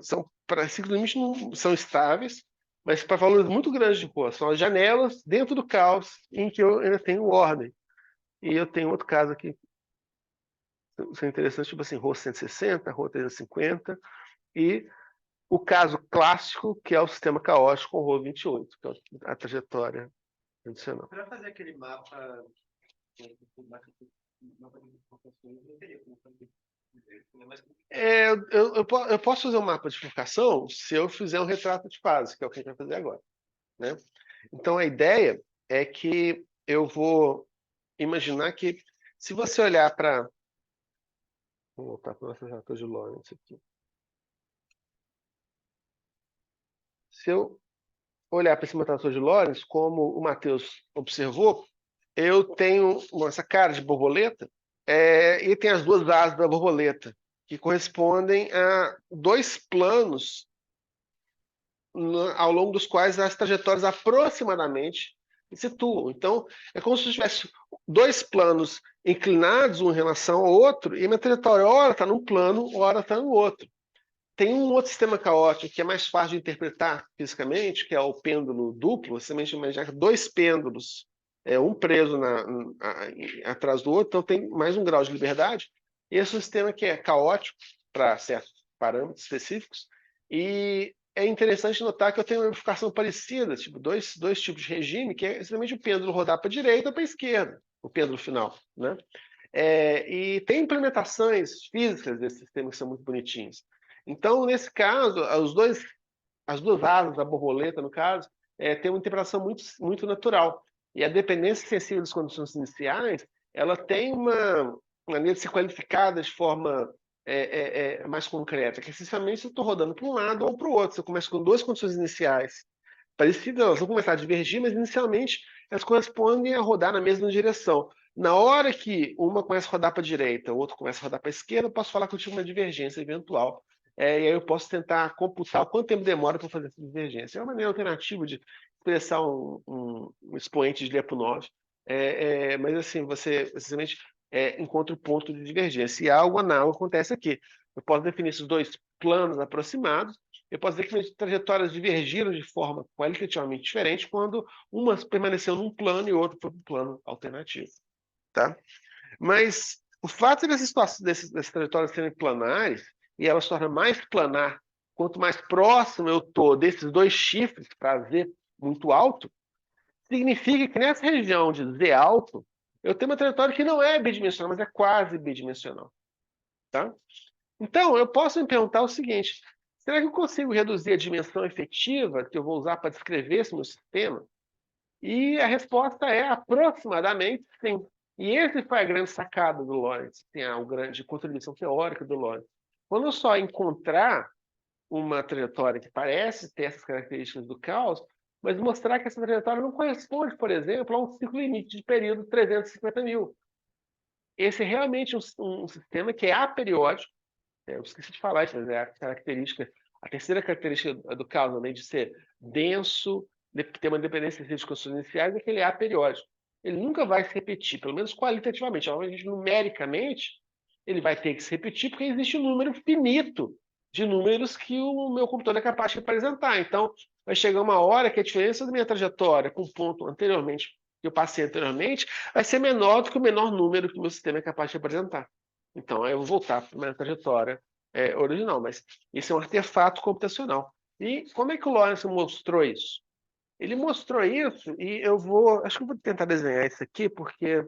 Ciclos limites não são estáveis, mas para valores muito grandes de Rho. São as janelas dentro do caos em que eu ainda tenho ordem. E eu tenho outro caso aqui, isso é interessante, tipo assim, Rho 160, Rho 350, e o caso clássico, que é o sistema caótico com Rho 28, que é a trajetória tradicional. Para fazer aquele mapa de proporções, não teria como fazer. Eu posso fazer um mapa de bifurcação se eu fizer um retrato de fase, que é o que a gente vai fazer agora, né? Então, a ideia é que eu vou imaginar que Se você olhar para... Vou voltar para o nosso relator de Lorentz aqui. Se eu olhar para esse relator de Lorentz, como o Matheus observou, eu tenho essa cara de borboleta, e tem as duas asas da borboleta, que correspondem a dois planos ao longo dos quais as trajetórias aproximadamente se situam. Então, é como se eu tivesse dois planos inclinados um em relação ao outro, e minha trajetória ora está num plano, ora está no outro. Tem um outro sistema caótico que é mais fácil de interpretar fisicamente, que é o pêndulo duplo. Você imaginar dois pêndulos, um preso atrás do outro, então tem mais um grau de liberdade. Esse é um sistema que é caótico para certos parâmetros específicos, e é interessante notar que eu tenho uma amplificação parecida, tipo dois tipos de regime, que é exatamente o pêndulo rodar para a direita ou para a esquerda, o pêndulo final, né? E tem implementações físicas desse sistema que são muito bonitinhos. Então, nesse caso, as duas asas da borboleta, no caso, tem uma interpretação muito natural. E a dependência sensível das condições iniciais, ela tem uma maneira de ser qualificada de forma mais concreta, que essencialmente eu estou rodando para um lado ou para o outro. Você começa com duas condições iniciais parecidas, elas vão começar a divergir, mas inicialmente elas correspondem a rodar na mesma direção. Na hora que uma começa a rodar para a direita, o outro começa a rodar para a esquerda, eu posso falar que eu tive uma divergência eventual. E aí eu posso tentar computar quanto tempo demora para fazer essa divergência. É uma maneira alternativa de expressar um expoente de Lyapunov. Mas assim, você essencialmente encontra o ponto de divergência. E algo análogo acontece aqui. Eu posso definir esses dois planos aproximados, eu posso dizer que minhas trajetórias divergiram de forma qualitativamente diferente quando uma permaneceu num plano e outra foi para um plano alternativo. Tá? Mas o fato dessas trajetórias serem planares, e elas se tornam mais planar quanto mais próximo eu estou desses dois chifres para Z muito alto, significa que nessa região de Z alto, eu tenho uma trajetória que não é bidimensional, mas é quase bidimensional. Tá? Então, eu posso me perguntar o seguinte: será que eu consigo reduzir a dimensão efetiva que eu vou usar para descrever esse meu sistema? E a resposta é aproximadamente sim. E esse foi a grande sacada do Lorentz, tem a grande contribuição teórica do Lorentz. Quando eu só encontrar uma trajetória que parece ter essas características do caos, mas mostrar que essa trajetória não corresponde, por exemplo, a um ciclo limite de período de 350 mil. Esse é realmente um sistema que é aperiódico. Eu esqueci de falar isso, mas é a terceira característica do caos, além de ser denso, de ter uma dependência de condições iniciais, é que ele é aperiódico. Ele nunca vai se repetir, pelo menos qualitativamente. Obviamente, numericamente, ele vai ter que se repetir, porque existe um número finito de números que o meu computador é capaz de representar. Então, vai chegar uma hora que a diferença da minha trajetória com o ponto anteriormente, que eu passei anteriormente, vai ser menor do que o menor número que o meu sistema é capaz de representar. Então, aí eu vou voltar para a minha trajetória original, mas isso é um artefato computacional. E como é que o Lawrence mostrou isso? Ele mostrou isso, e acho que eu vou tentar desenhar isso aqui, porque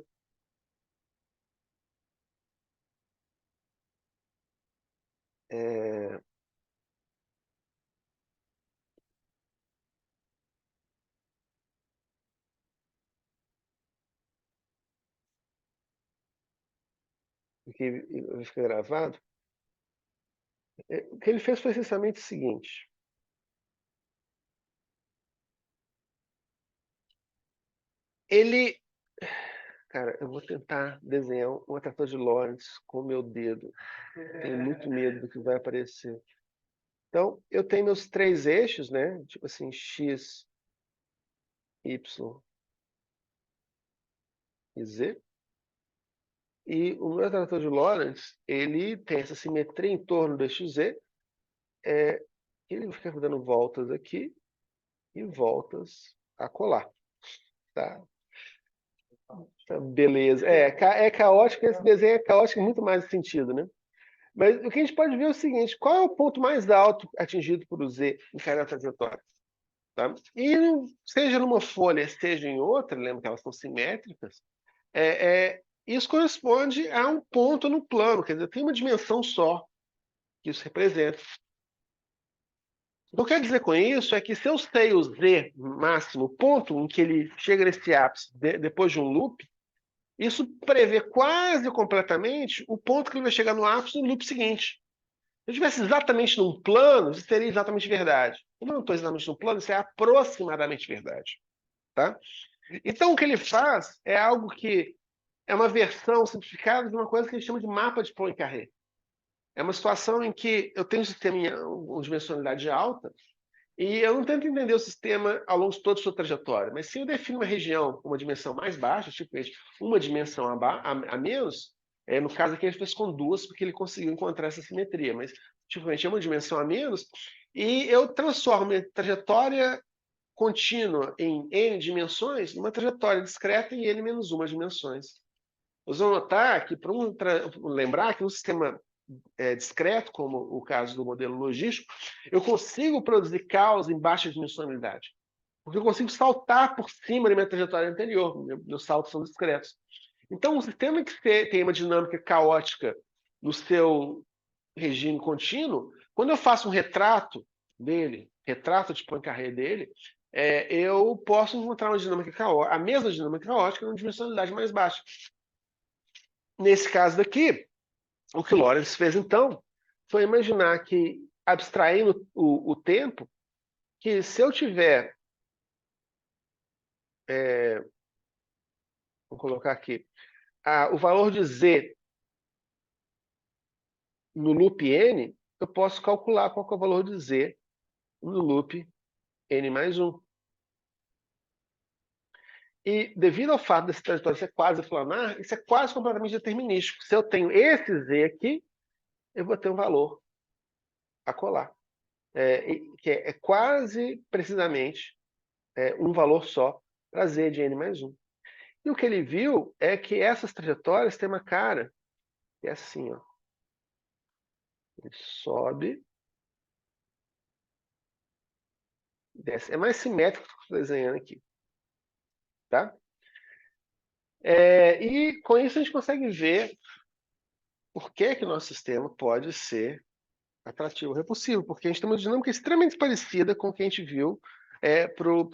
vai ficar gravado. O que ele fez foi essencialmente o seguinte: ele, cara, eu vou tentar desenhar um trator de Lorentz com o meu dedo. Tenho muito medo do que vai aparecer. Então, eu tenho meus três eixos, né? Tipo assim, X, Y e Z. E o meu trator de Lorentz, ele tem essa simetria em torno do eixo Z. Ele fica dando voltas aqui e voltas a colar. Tá? Beleza. É caótico, esse desenho é caótico em muito mais sentido, né? Mas o que a gente pode ver é o seguinte: qual é o ponto mais alto atingido por o Z em cada trajetória? Tá? E seja numa folha, seja em outra, lembra que elas são simétricas, isso corresponde a um ponto no plano, quer dizer, tem uma dimensão só que isso representa. O que eu quero dizer com isso é que se eu sei o Z máximo, o ponto em que ele chega nesse ápice depois de um loop, isso prevê quase completamente o ponto que ele vai chegar no ápice no loop seguinte. Se eu estivesse exatamente num plano, isso seria exatamente verdade. Como eu não estou exatamente num plano, isso é aproximadamente verdade. Tá? Então, o que ele faz é algo que é uma versão simplificada de uma coisa que ele chama de mapa de Poincaré. É uma situação em que eu tenho um sistema em dimensionalidade alta e eu não tento entender o sistema ao longo de toda a sua trajetória, mas se eu defino uma região com uma dimensão mais baixa, tipo uma dimensão a menos, no caso aqui ele fez com duas, porque ele conseguiu encontrar essa simetria, mas tipo, é uma dimensão a menos, e eu transformo a trajetória contínua em n dimensões numa trajetória discreta em n menos uma dimensões. Vocês vão notar que, lembrar que um sistema discreto, como o caso do modelo logístico, eu consigo produzir caos em baixa dimensionalidade. Porque eu consigo saltar por cima da minha trajetória anterior. Meus saltos são discretos. Então, um sistema que tem uma dinâmica caótica no seu regime contínuo, quando eu faço um retrato dele, retrato de Poincaré dele, eu posso encontrar uma dinâmica caótica, a mesma dinâmica caótica, numa dimensionalidade mais baixa. Nesse caso daqui, o que Lorentz fez, então, foi imaginar que, abstraindo o tempo, que se eu tiver... vou colocar aqui. O valor de z no loop n, eu posso calcular qual que é o valor de z no loop n mais 1. E, devido ao fato desse trajetório ser quase planar, isso é quase completamente determinístico. Se eu tenho esse z aqui, eu vou ter um valor a colar. Que é quase precisamente um valor só para z de n mais 1. E o que ele viu é que essas trajetórias têm uma cara que é assim, ó. Ele sobe, desce. É mais simétrico que eu estou desenhando aqui. Tá? E com isso a gente consegue ver por que o nosso sistema pode ser atrativo, repulsivo, porque a gente tem uma dinâmica extremamente parecida com o que a gente viu pro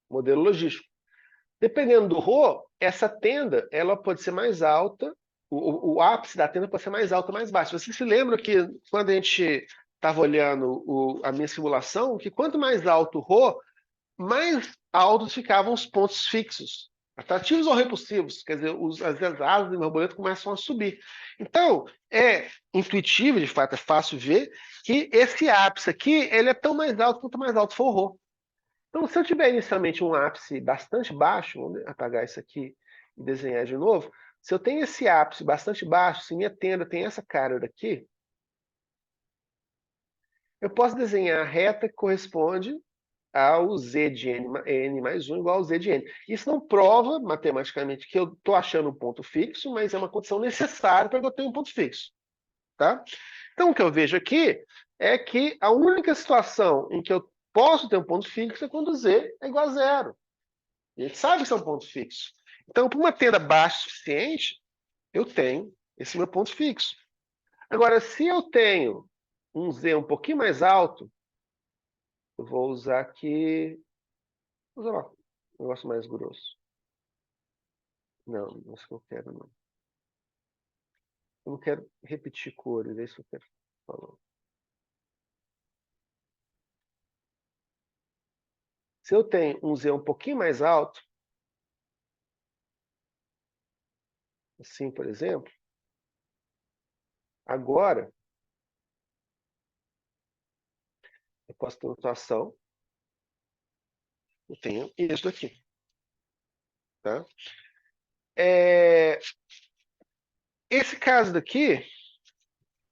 modelo logístico. Dependendo do ρ, essa tenda ela pode ser mais alta, o ápice da tenda pode ser mais alto ou mais baixo. Você se lembra que quando a gente estava olhando a minha simulação, que quanto mais alto o ρ, mais altos ficavam os pontos fixos, atrativos ou repulsivos, quer dizer, as asas do borboleta começam a subir. Então, é intuitivo, de fato, é fácil ver que esse ápice aqui, ele é tão mais alto quanto mais alto for o ρ. Então, se eu tiver inicialmente um ápice bastante baixo, vamos apagar isso aqui e desenhar de novo, se eu tenho esse ápice bastante baixo, se minha tenda tem essa cara daqui, eu posso desenhar a reta que corresponde ao z de n mais 1 igual ao z de n. Isso não prova, matematicamente, que eu estou achando um ponto fixo, mas é uma condição necessária para que eu tenha um ponto fixo. Tá? Então, o que eu vejo aqui é que a única situação em que eu posso ter um ponto fixo é quando z é igual a zero. A gente sabe que isso é um ponto fixo. Então, para uma tenda baixa o suficiente, eu tenho esse meu ponto fixo. Agora, se eu tenho um z um pouquinho mais alto, eu vou usar aqui... Vou usar um negócio mais grosso. Não, não é isso que eu quero, não. Eu não quero repetir cores, é isso que eu quero falar. Se eu tenho um Z um pouquinho mais alto, assim, por exemplo, agora eu posso ter uma situação, eu tenho isso aqui. Tá? Esse caso daqui,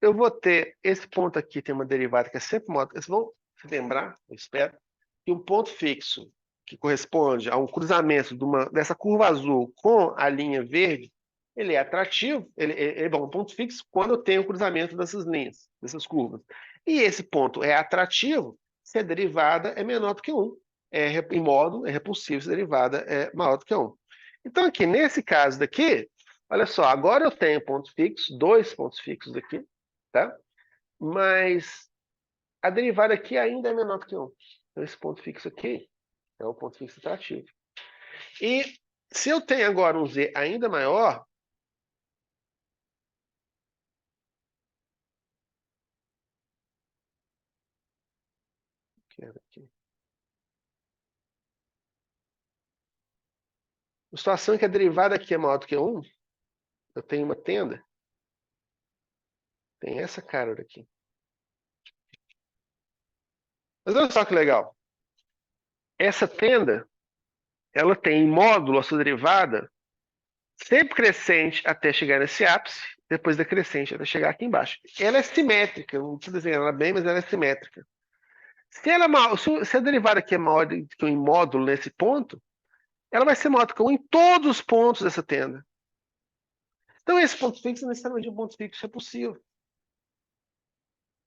eu vou ter, esse ponto aqui tem uma derivada que é sempre modo. Vocês vão se lembrar, eu espero, que um ponto fixo que corresponde a um cruzamento dessa curva azul com a linha verde, ele é atrativo, ele é um ponto fixo quando eu tenho o cruzamento dessas linhas, dessas curvas. E esse ponto é atrativo se a derivada é menor do que 1. Em modo, é repulsivo se a derivada é maior do que 1. Então, aqui, nesse caso daqui, olha só, agora eu tenho ponto fixo, dois pontos fixos aqui, tá? Mas a derivada aqui ainda é menor do que 1. Então, esse ponto fixo aqui é o ponto fixo atrativo. E se eu tenho agora um Z ainda maior, aqui. A situação em que a derivada aqui é maior do que 1, eu tenho uma tenda, tem essa cara daqui. Mas olha só que legal. Essa tenda, ela tem em módulo a sua derivada sempre crescente até chegar nesse ápice, depois decrescente até chegar aqui embaixo. Ela é simétrica, não preciso desenhar ela bem, mas ela é simétrica. Se a derivada aqui é maior do que 1 em módulo nesse ponto, ela vai ser maior do que 1 em todos os pontos dessa tenda. Então, esse ponto fixo necessariamente é um ponto fixo repulsivo.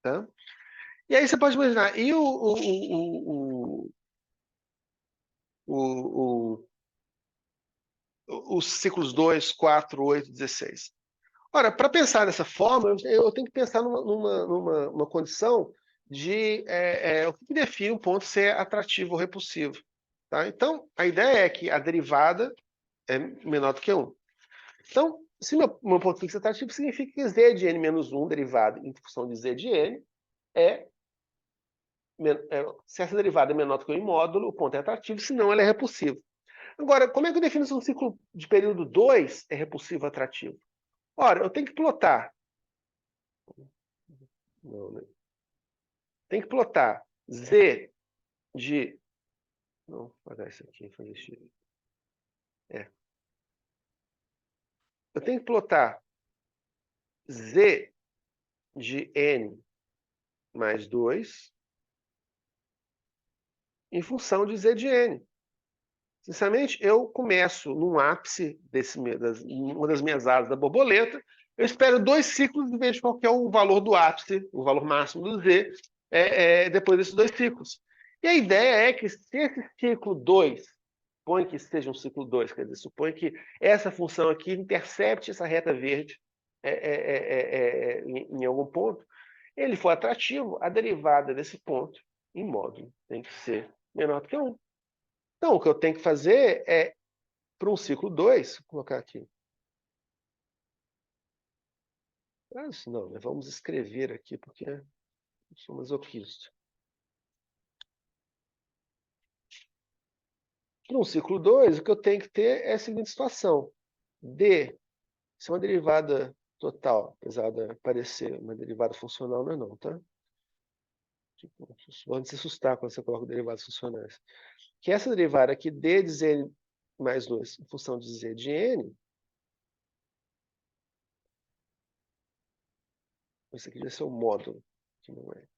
Tá? E aí você pode imaginar, e o, os ciclos 2, 4, 8, 16? Ora, para pensar dessa forma, eu tenho que pensar numa condição de o que define um ponto ser atrativo ou repulsivo. Tá? Então, a ideia é que a derivada é menor do que 1. Então, se meu ponto fixo é atrativo, significa que z de n menos 1 derivado em função de z de n se essa derivada é menor do que 1 em módulo, o ponto é atrativo, senão ela é repulsivo. Agora, como é que eu defino se um ciclo de período 2 é repulsivo ou atrativo? Ora, eu tenho que plotar. Não, né? Tem que plotar z de... Não, vou apagar isso aqui, fazer isso. Eu tenho que plotar z de n mais 2 em função de z de n. Sinceramente, eu começo num ápice uma das minhas asas da borboleta, eu espero 2 ciclos e vejo qual que é o valor do ápice, o valor máximo do z, depois desses 2 ciclos. E a ideia é que se esse ciclo 2, supõe que seja um ciclo 2, quer dizer, supõe que essa função aqui intercepte essa reta verde em algum ponto, ele for atrativo, a derivada desse ponto, em módulo, tem que ser menor do que 1. Então, o que eu tenho que fazer é, para um ciclo 2, vou colocar aqui. Não, né? Vamos escrever aqui, porque eu sou masoquista. Para um ciclo 2, o que eu tenho que ter é a seguinte situação. D, se é uma derivada total, apesar de parecer uma derivada funcional, não é não, tá? Tipo, pode se assustar quando você coloca derivadas funcionais. Que essa derivada aqui, D de z mais 2, em função de z de n, isso aqui já é o módulo, que não é.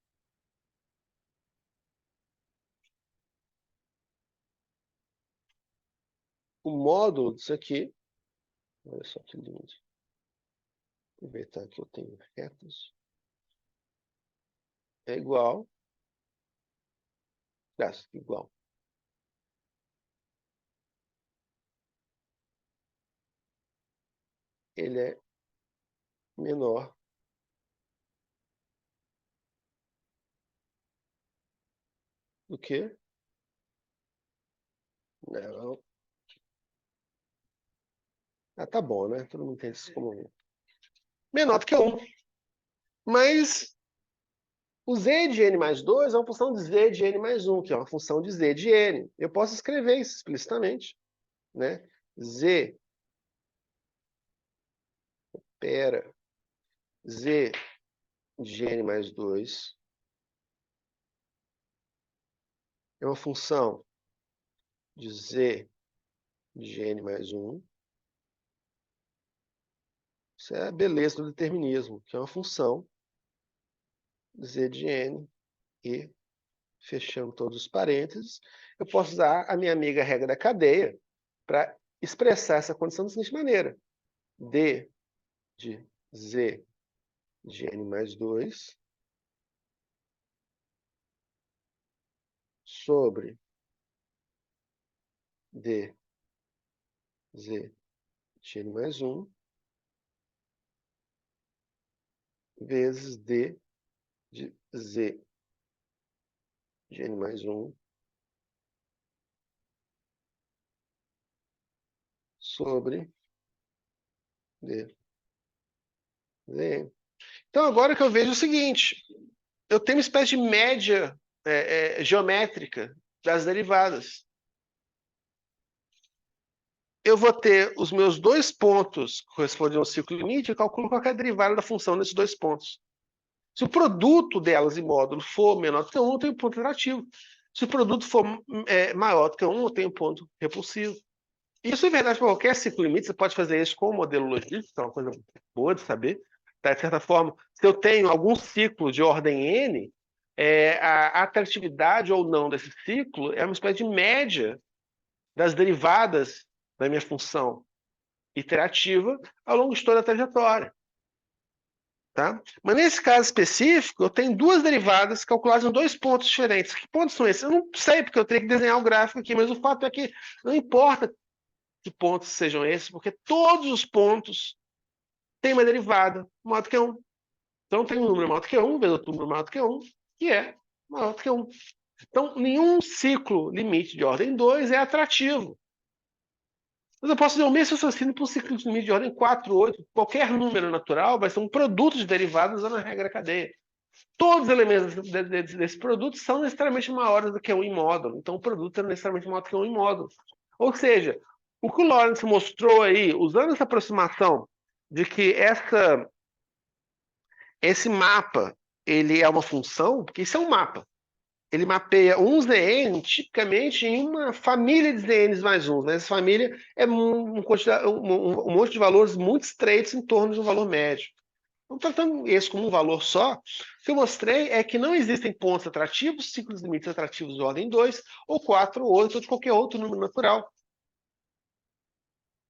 O módulo disso aqui, olha só que lindo. Aproveitar que eu tenho retas. É igual. Igual. Ele é menor do que... Não. Tá bom, né? Todo mundo entende isso como 1. Menor do que 1. Mas o z de n mais 2 é uma função de z de n mais 1, que é uma função de z de n. Eu posso escrever isso explicitamente. Né? Z z de n mais 2 é uma função de z de n mais 1. Isso é a beleza do determinismo, que é uma função z de n e, fechando todos os parênteses, eu posso usar a minha amiga regra da cadeia para expressar essa condição da seguinte maneira. D de z de n mais 2 sobre d z de n mais 1 vezes d de z de n mais 1 sobre d. Então, agora que eu vejo o seguinte, eu tenho uma espécie de média geométrica das derivadas. Eu vou ter os meus dois pontos que correspondem ao ciclo limite, eu calculo qual é a derivada da função nesses dois pontos. Se o produto delas em módulo for menor do que 1, eu tenho ponto relativo. Se o produto for maior do que 1, eu tenho ponto repulsivo. Isso é verdade para qualquer ciclo limite, você pode fazer isso com o modelo logístico, que é uma coisa boa de saber. Tá? De certa forma, se eu tenho algum ciclo de ordem n, a atratividade ou não desse ciclo é uma espécie de média das derivadas da minha função iterativa ao longo de toda a trajetória. Tá? Mas nesse caso específico, eu tenho duas derivadas calculadas em dois pontos diferentes. Que pontos são esses? Eu não sei, porque eu teria que desenhar o gráfico aqui, mas o fato é que não importa que pontos sejam esses, porque todos os pontos têm uma derivada maior do que 1. Então tem um número maior do que 1, vezes outro número maior do que 1, que é maior do que 1. Então, nenhum ciclo limite de ordem 2 é atrativo. Mas eu posso fazer o mesmo raciocínio para um ciclo de limite de ordem 4, 8. Qualquer número natural vai ser um produto de derivadas usando a regra cadeia. Todos os elementos desse produto são necessariamente maiores do que 1 em módulo. Então, o produto é necessariamente maior do que 1 em módulo. Ou seja, o que o Lawrence mostrou aí, usando essa aproximação de que esse mapa ele é uma função, porque isso é um mapa. Ele mapeia um ZN tipicamente em uma família de ZNs mais 1. Né? Essa família é um monte de valores muito estreitos em torno de um valor médio. Então, tratando esse como um valor só, o que eu mostrei é que não existem pontos atrativos, ciclos limites atrativos de ordem 2, ou 4, ou 8, ou de qualquer outro número natural.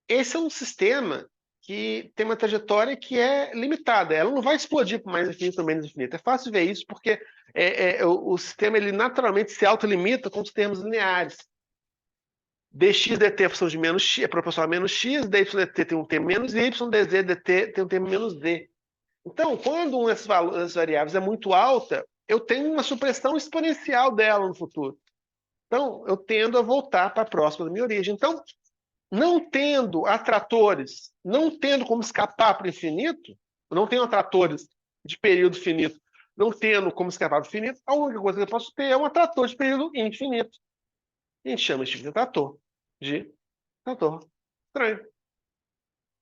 Esse é um sistema que tem uma trajetória que é limitada. Ela não vai explodir por mais infinito ou menos infinito. É fácil ver isso porque o sistema ele naturalmente se autolimita com os termos lineares. dx dt é função de menos x, é proporcional a menos x, dy dt tem um termo menos y, dz dt tem um termo menos z. Então, quando uma dessas variáveis é muito alta, eu tenho uma supressão exponencial dela no futuro. Então, eu tendo a voltar para a próxima da minha origem. Então, não tendo atratores, não tendo como escapar para o infinito, não tendo atratores de período finito, não tendo como escapar para o infinito, a única coisa que eu posso ter é um atrator de período infinito. A gente chama esse tipo de atrator estranho.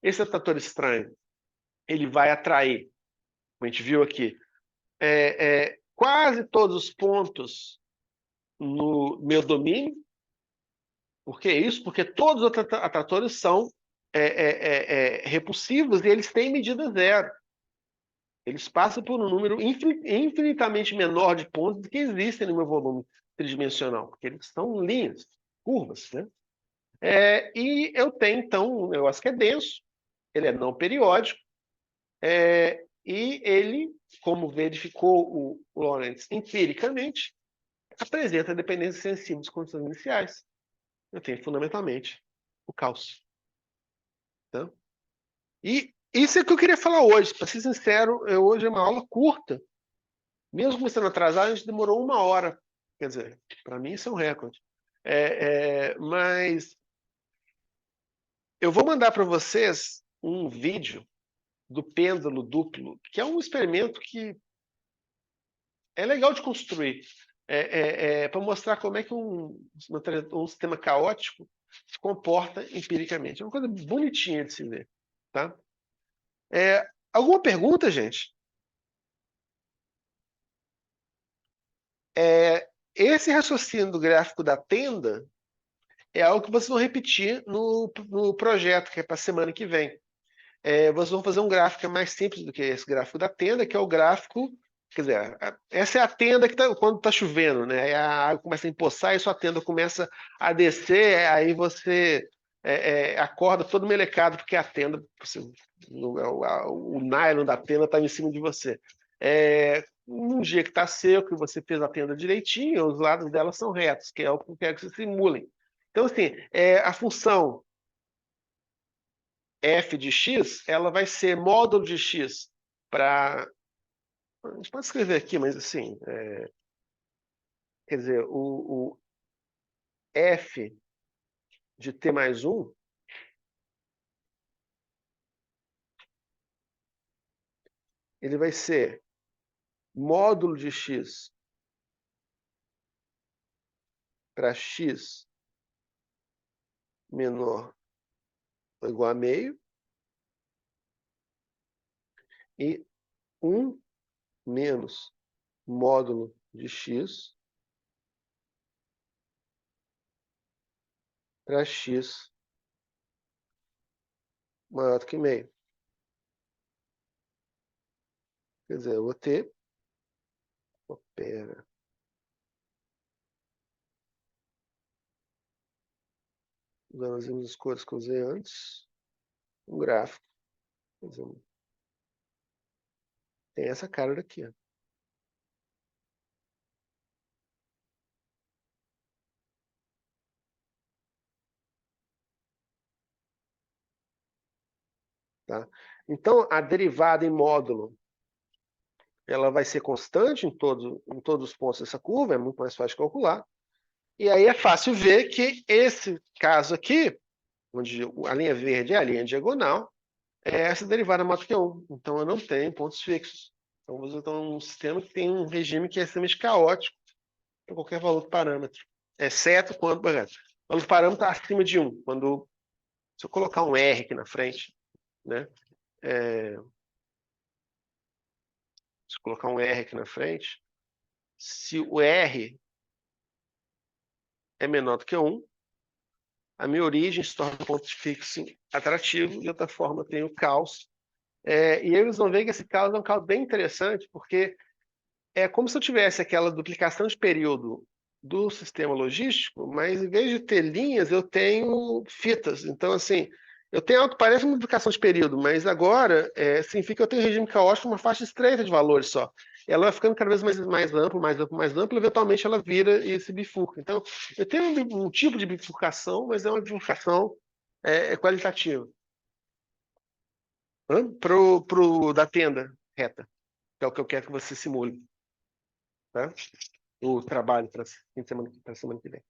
Esse atrator estranho, ele vai atrair, como a gente viu aqui, quase todos os pontos no meu domínio. Por que isso? Porque todos os atratores são repulsivos e eles têm medida zero. Eles passam por um número infinitamente menor de pontos do que existem no meu volume tridimensional, porque eles são linhas, curvas. Né? E eu tenho, então, um negócio que é denso, ele é não periódico, e ele, como verificou o Lorentz empiricamente, apresenta dependência sensível das condições iniciais. Eu tenho, fundamentalmente, o cálcio. Tá? E isso é o que eu queria falar hoje. Para ser sincero, hoje é uma aula curta. Mesmo começando atrasado, a gente demorou 1 hora. Quer dizer, para mim isso é um recorde. Mas eu vou mandar para vocês um vídeo do pêndulo duplo, que é um experimento que é legal de construir, para mostrar como é que um sistema caótico se comporta empiricamente. É uma coisa bonitinha de se ver. Tá? Alguma pergunta, gente? Esse raciocínio do gráfico da tenda é algo que vocês vão repetir no projeto, que é para a semana que vem. Vocês vão fazer um gráfico que é mais simples do que esse gráfico da tenda, que é o gráfico. Quer dizer, essa é a tenda que quando está chovendo, né? A água começa a empoçar e sua tenda começa a descer, aí você acorda todo melecado, porque a tenda, o nylon da tenda está em cima de você. Um dia que está seco e você fez a tenda direitinho, os lados dela são retos, que é o que eu quero que vocês simulem. Então, assim, a função f de x, ela vai ser módulo de x para... A gente pode escrever aqui, mas assim... quer dizer, o f de t mais 1 ele vai ser módulo de x para x menor ou igual a meio, e 1 menos módulo de x para x maior do que meio. Quer dizer, eu vou ter... Pera. Usando as mesmas cores que eu usei antes. Um gráfico. Quer dizer, tem essa cara daqui, ó. Tá? Então, a derivada em módulo ela vai ser constante em todos os pontos dessa curva, é muito mais fácil de calcular. E aí é fácil ver que esse caso aqui, onde a linha verde é a linha diagonal, é essa derivada maior do que 1. Então, eu não tenho pontos fixos. Então, você tem um sistema que tem um regime que é extremamente caótico para qualquer valor do parâmetro, exceto quando, por exemplo, o valor do parâmetro está acima de 1. Quando, se eu colocar um R aqui na frente, né? Se eu colocar um R aqui na frente, se o R é menor do que 1, a minha origem se torna um ponto fixo atrativo, de outra forma tem o caos. E eles vão ver que esse caos é um caos bem interessante, porque é como se eu tivesse aquela duplicação de período do sistema logístico, mas em vez de ter linhas, eu tenho fitas. Então, assim, eu tenho parece uma duplicação de período, mas agora significa que eu tenho um regime caótico, uma faixa estreita de valores só. Ela vai ficando cada vez mais ampla, mais ampla, mais ampla, e eventualmente ela vira e se bifurca. Então, eu tenho um tipo de bifurcação, mas é uma bifurcação qualitativa. Da tenda reta, que é o que eu quero que você simule. Tá? O trabalho para a semana que vem.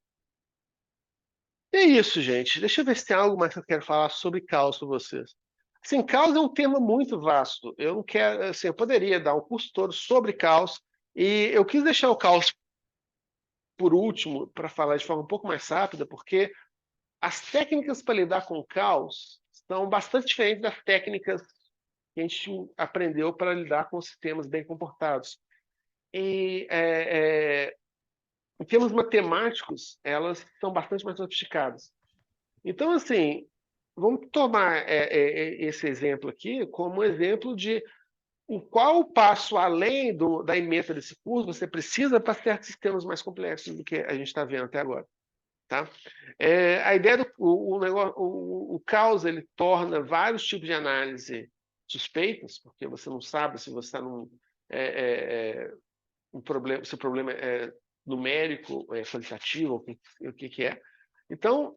E é isso, gente. Deixa eu ver se tem algo mais que eu quero falar sobre caos para vocês. Assim, caos é um tema muito vasto. Eu não quero, assim, eu poderia dar um curso todo sobre caos, e eu quis deixar o caos por último para falar de forma um pouco mais rápida, porque as técnicas para lidar com o caos são bastante diferentes das técnicas que a gente aprendeu para lidar com sistemas bem comportados. E em termos matemáticos, elas são bastante mais sofisticadas. Então, assim, vamos tomar esse exemplo aqui como um exemplo de qual passo além da ementa desse curso você precisa para certos sistemas mais complexos do que a gente está vendo até agora. Tá? A ideia o caos ele torna vários tipos de análise suspeitas, porque você não sabe se você está um problema, se o problema é numérico, qualitativo, o que é. Então,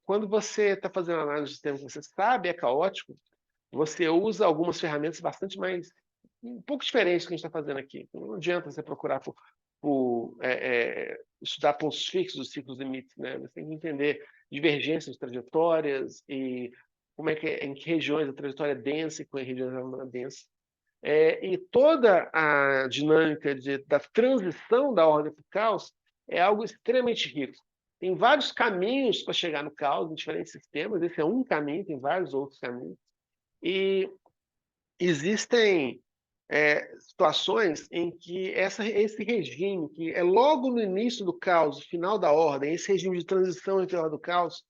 quando você está fazendo análise de sistema que você sabe é caótico, você usa algumas ferramentas bastante mais, um pouco diferentes do que a gente está fazendo aqui. Então, não adianta você procurar estudar pontos fixos dos ciclos limites, né? Você tem que entender divergências de trajetórias e em que regiões a trajetória é densa e em que regiões ela não é densa. E toda a dinâmica da transição da ordem para o caos é algo extremamente rico. Tem vários caminhos para chegar no caos em diferentes sistemas. Esse é um caminho, tem vários outros caminhos. E existem situações em que esse regime, que é logo no início do caos, no final da ordem, esse regime de transição entre a ordem do caos,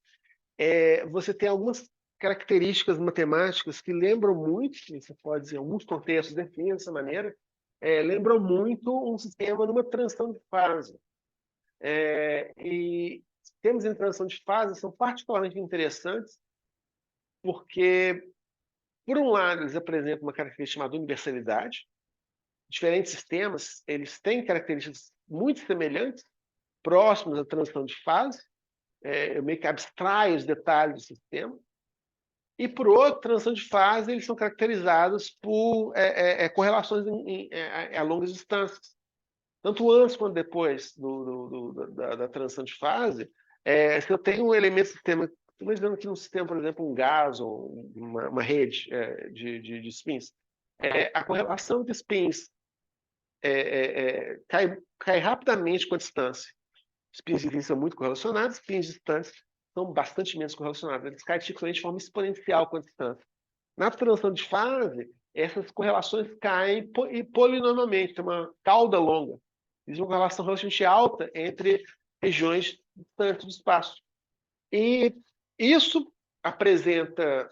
você tem algumas características matemáticas que lembram muito, você pode dizer, alguns contextos definem dessa maneira, lembram muito um sistema numa transição de fase. E sistemas em transição de fase são particularmente interessantes porque, por um lado, eles apresentam uma característica chamada universalidade. Diferentes sistemas eles têm características muito semelhantes, próximas à transição de fase. Eu meio que abstraio os detalhes do sistema. E, por outro, transição de fase, eles são caracterizados por correlações a longas distâncias. tanto antes quanto depois da transição de fase, se eu tenho um elemento do sistema, imaginando que no sistema, por exemplo, um gás ou uma rede de spins, a correlação de spins cai rapidamente com a distância. Spins vizinhos são muito correlacionados, spins distantes são bastante menos correlacionados. Eles caem de forma exponencial com a distância. Na transição de fase, essas correlações caem polinomialmente, tem uma cauda longa. Existe uma correlação relativamente alta entre regiões distantes do espaço. E isso apresenta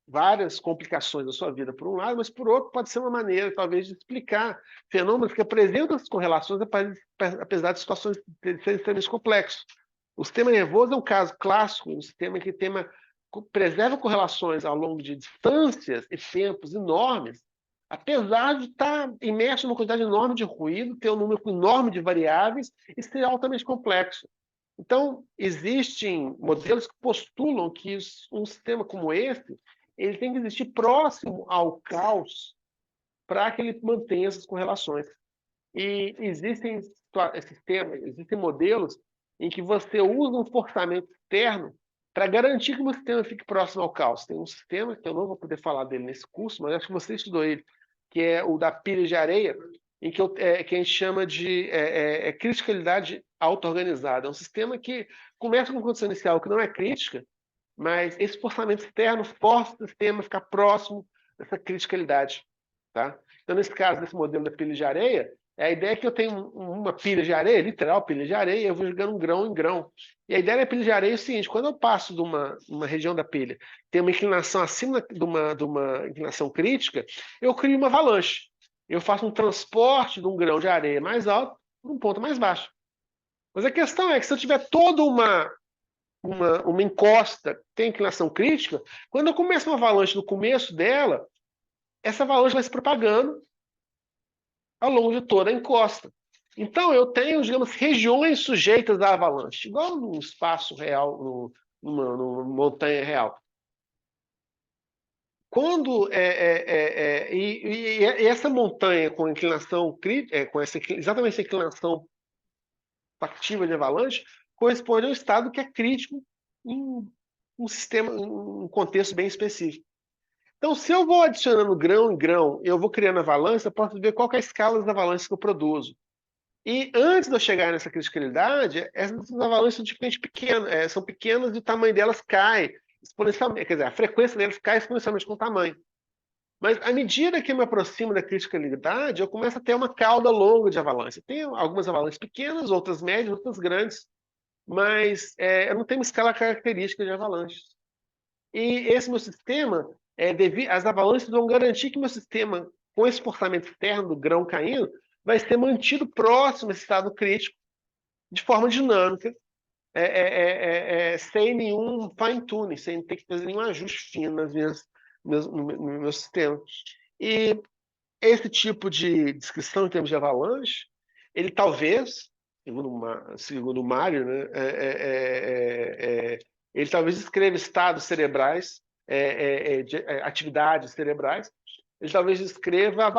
várias complicações da sua vida, por um lado, mas por outro pode ser uma maneira, talvez, de explicar fenômenos que apresentam essas correlações, apesar de situações serem extremamente complexos. O sistema nervoso é um caso clássico, um sistema que preserva correlações ao longo de distâncias e tempos enormes, apesar de estar imerso numa quantidade enorme de ruído, ter um número enorme de variáveis e ser altamente complexo. Então, existem modelos que postulam que um sistema como esse ele tem que existir próximo ao caos para que ele mantenha essas correlações. E existem sistemas, existem modelos em que você usa um forçamento externo para garantir que o sistema fique próximo ao caos. Tem um sistema, que eu não vou poder falar dele nesse curso, mas acho que você estudou ele, que é o da pilha de areia, em que a gente chama de criticalidade auto-organizada. É um sistema que começa com condição inicial que não é crítica, mas esse forçamento externo força o sistema a ficar próximo dessa criticalidade. Tá? Então, nesse caso, desse modelo da pilha de areia, a ideia é que eu tenho uma pilha de areia, literal pilha de areia, eu vou jogando um grão em grão. E a ideia da pilha de areia é o seguinte: quando eu passo de uma região da pilha, tem uma inclinação acima de uma inclinação crítica, eu crio uma avalanche. Eu faço um transporte de um grão de areia mais alto para um ponto mais baixo. Mas a questão é que se eu tiver toda uma encosta tem inclinação crítica, quando eu começo uma avalanche no começo dela, essa avalanche vai se propagando ao longo de toda a encosta. Então, eu tenho, digamos, regiões sujeitas à avalanche, igual num espaço real, numa montanha real. Quando e essa montanha com inclinação crítica, exatamente essa inclinação factível de avalanche, corresponde a um estado que é crítico em um sistema, um contexto bem específico. Então, se eu vou adicionando grão em grão, eu vou criando avalanche, eu posso ver qual é a escala das avalanches que eu produzo. E antes de eu chegar nessa criticalidade, essas avalanches são tipicamente pequenas, são pequenas e o tamanho delas cai exponencialmente, quer dizer, a frequência delas cai exponencialmente com o tamanho. Mas à medida que eu me aproximo da criticalidade, eu começo a ter uma cauda longa de avalanche. Tem algumas avalanches pequenas, outras médias, outras grandes, mas eu não tenho uma escala característica de avalanches. E esse meu sistema, as avalanches vão garantir que meu sistema, com esse forçamento externo do grão caindo, vai ser mantido próximo a esse estado crítico, de forma dinâmica, sem nenhum fine-tuning, sem ter que fazer nenhum ajuste fino no meu sistema. E esse tipo de descrição em termos de avalanche, ele talvez, segundo o Mário, né, ele talvez descreva estados cerebrais, atividades cerebrais, ele talvez descreva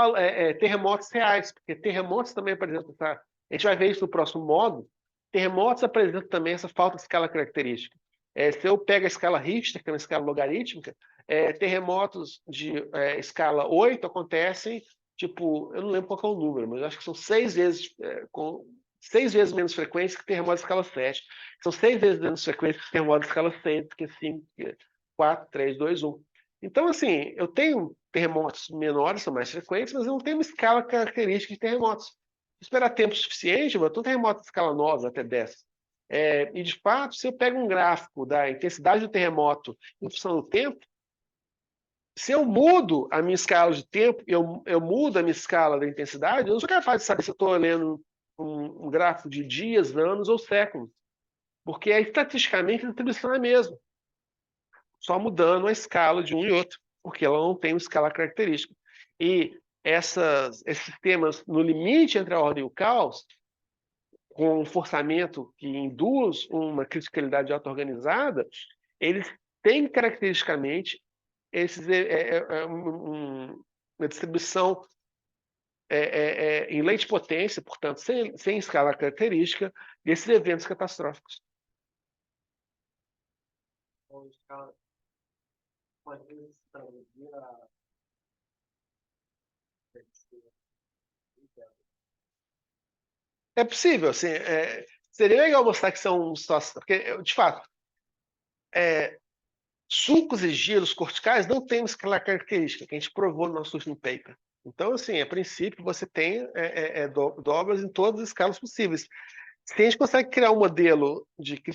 terremotos reais, porque terremotos também apresentam, a gente vai ver isso no próximo módulo, terremotos apresentam também essa falta de escala característica. Se eu pego a escala Richter, que é uma escala logarítmica, terremotos de escala 8 acontecem, tipo, eu não lembro qual é o número, mas acho que são 6 vezes, com 6 vezes menos frequência que terremotos de escala 7. São 6 vezes menos frequência que terremotos de escala 6, que 5, 4, 3, 2, 1. Então, assim, eu tenho terremotos menores, são mais frequentes, mas eu não tenho uma escala característica de terremotos. Esperar tempo suficiente, eu tenho terremotos de escala 9 até 10. E, de fato, se eu pego um gráfico da intensidade do terremoto em função do tempo, se eu mudo a minha escala de tempo, eu mudo a minha escala da intensidade, eu não sou capaz de saber se eu estou lendo um gráfico de dias, anos ou séculos. Porque estatisticamente a distribuição é a mesma. Só mudando a escala de um e outro, porque ela não tem uma escala característica. E esses sistemas no limite entre a ordem e o caos, com um forçamento que induz uma criticalidade auto-organizada, eles têm caracteristicamente uma distribuição em lentipotência, portanto, sem escala característica, desses eventos catastróficos. Então, escala pode traduzir a É possível, assim, seria legal mostrar que são situações, porque, de fato, sulcos e giros corticais não têm uma escala característica, que a gente provou no nosso último paper. Então, assim, a princípio, você tem dobras em todas as escalas possíveis. Se a gente consegue criar um modelo de que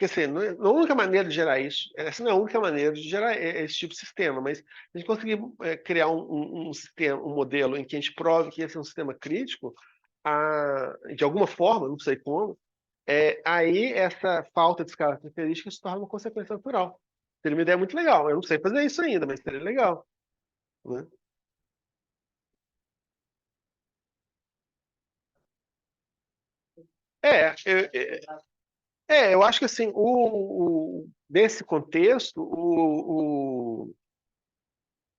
assim, não é a única maneira de gerar isso, essa não é a única maneira de gerar esse tipo de sistema, mas se a gente conseguir criar um sistema, um modelo em que a gente prove que esse é um sistema crítico, de alguma forma, não sei como, aí essa falta de escala característica se torna uma consequência natural. Seria uma ideia muito legal. Eu não sei fazer isso ainda, mas seria legal, né? É, eu acho que assim, nesse contexto,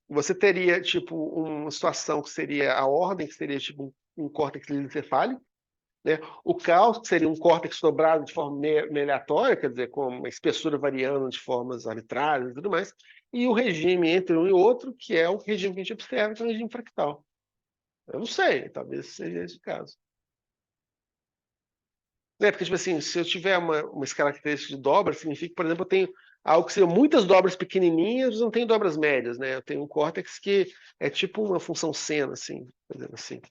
você teria tipo uma situação que seria a ordem, que seria tipo um córtex lisencefálico, né? O caos, que seria um córtex dobrado de forma meio aleatória, quer dizer, com uma espessura variando de formas arbitrárias e tudo mais, e o regime entre um e outro, que é o regime que a gente observa, que é o regime fractal. Eu não sei, talvez seja esse o caso. Né? Porque, tipo assim, se eu tiver uma escala característica de dobra, significa que, por exemplo, eu tenho algo que seriam muitas dobras pequenininhas, mas não tenho dobras médias, né? Eu tenho um córtex que é tipo uma função seno, assim, fazendo assim.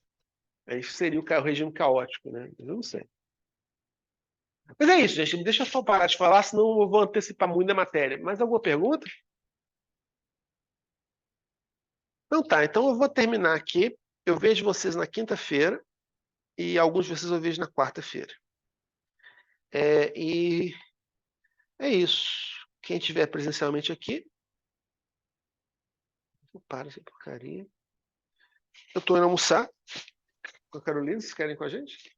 Aí seria o regime caótico, né? Eu não sei. Mas é isso, gente. Deixa eu só parar de falar, senão eu vou antecipar muito da matéria. Mais alguma pergunta? Não, tá. Então eu vou terminar aqui. Eu vejo vocês na quinta-feira e alguns de vocês eu vejo na quarta-feira. E é isso. Quem estiver presencialmente aqui, para essa porcaria. Eu estou indo almoçar com a Carolina. Vocês querem ir com a gente?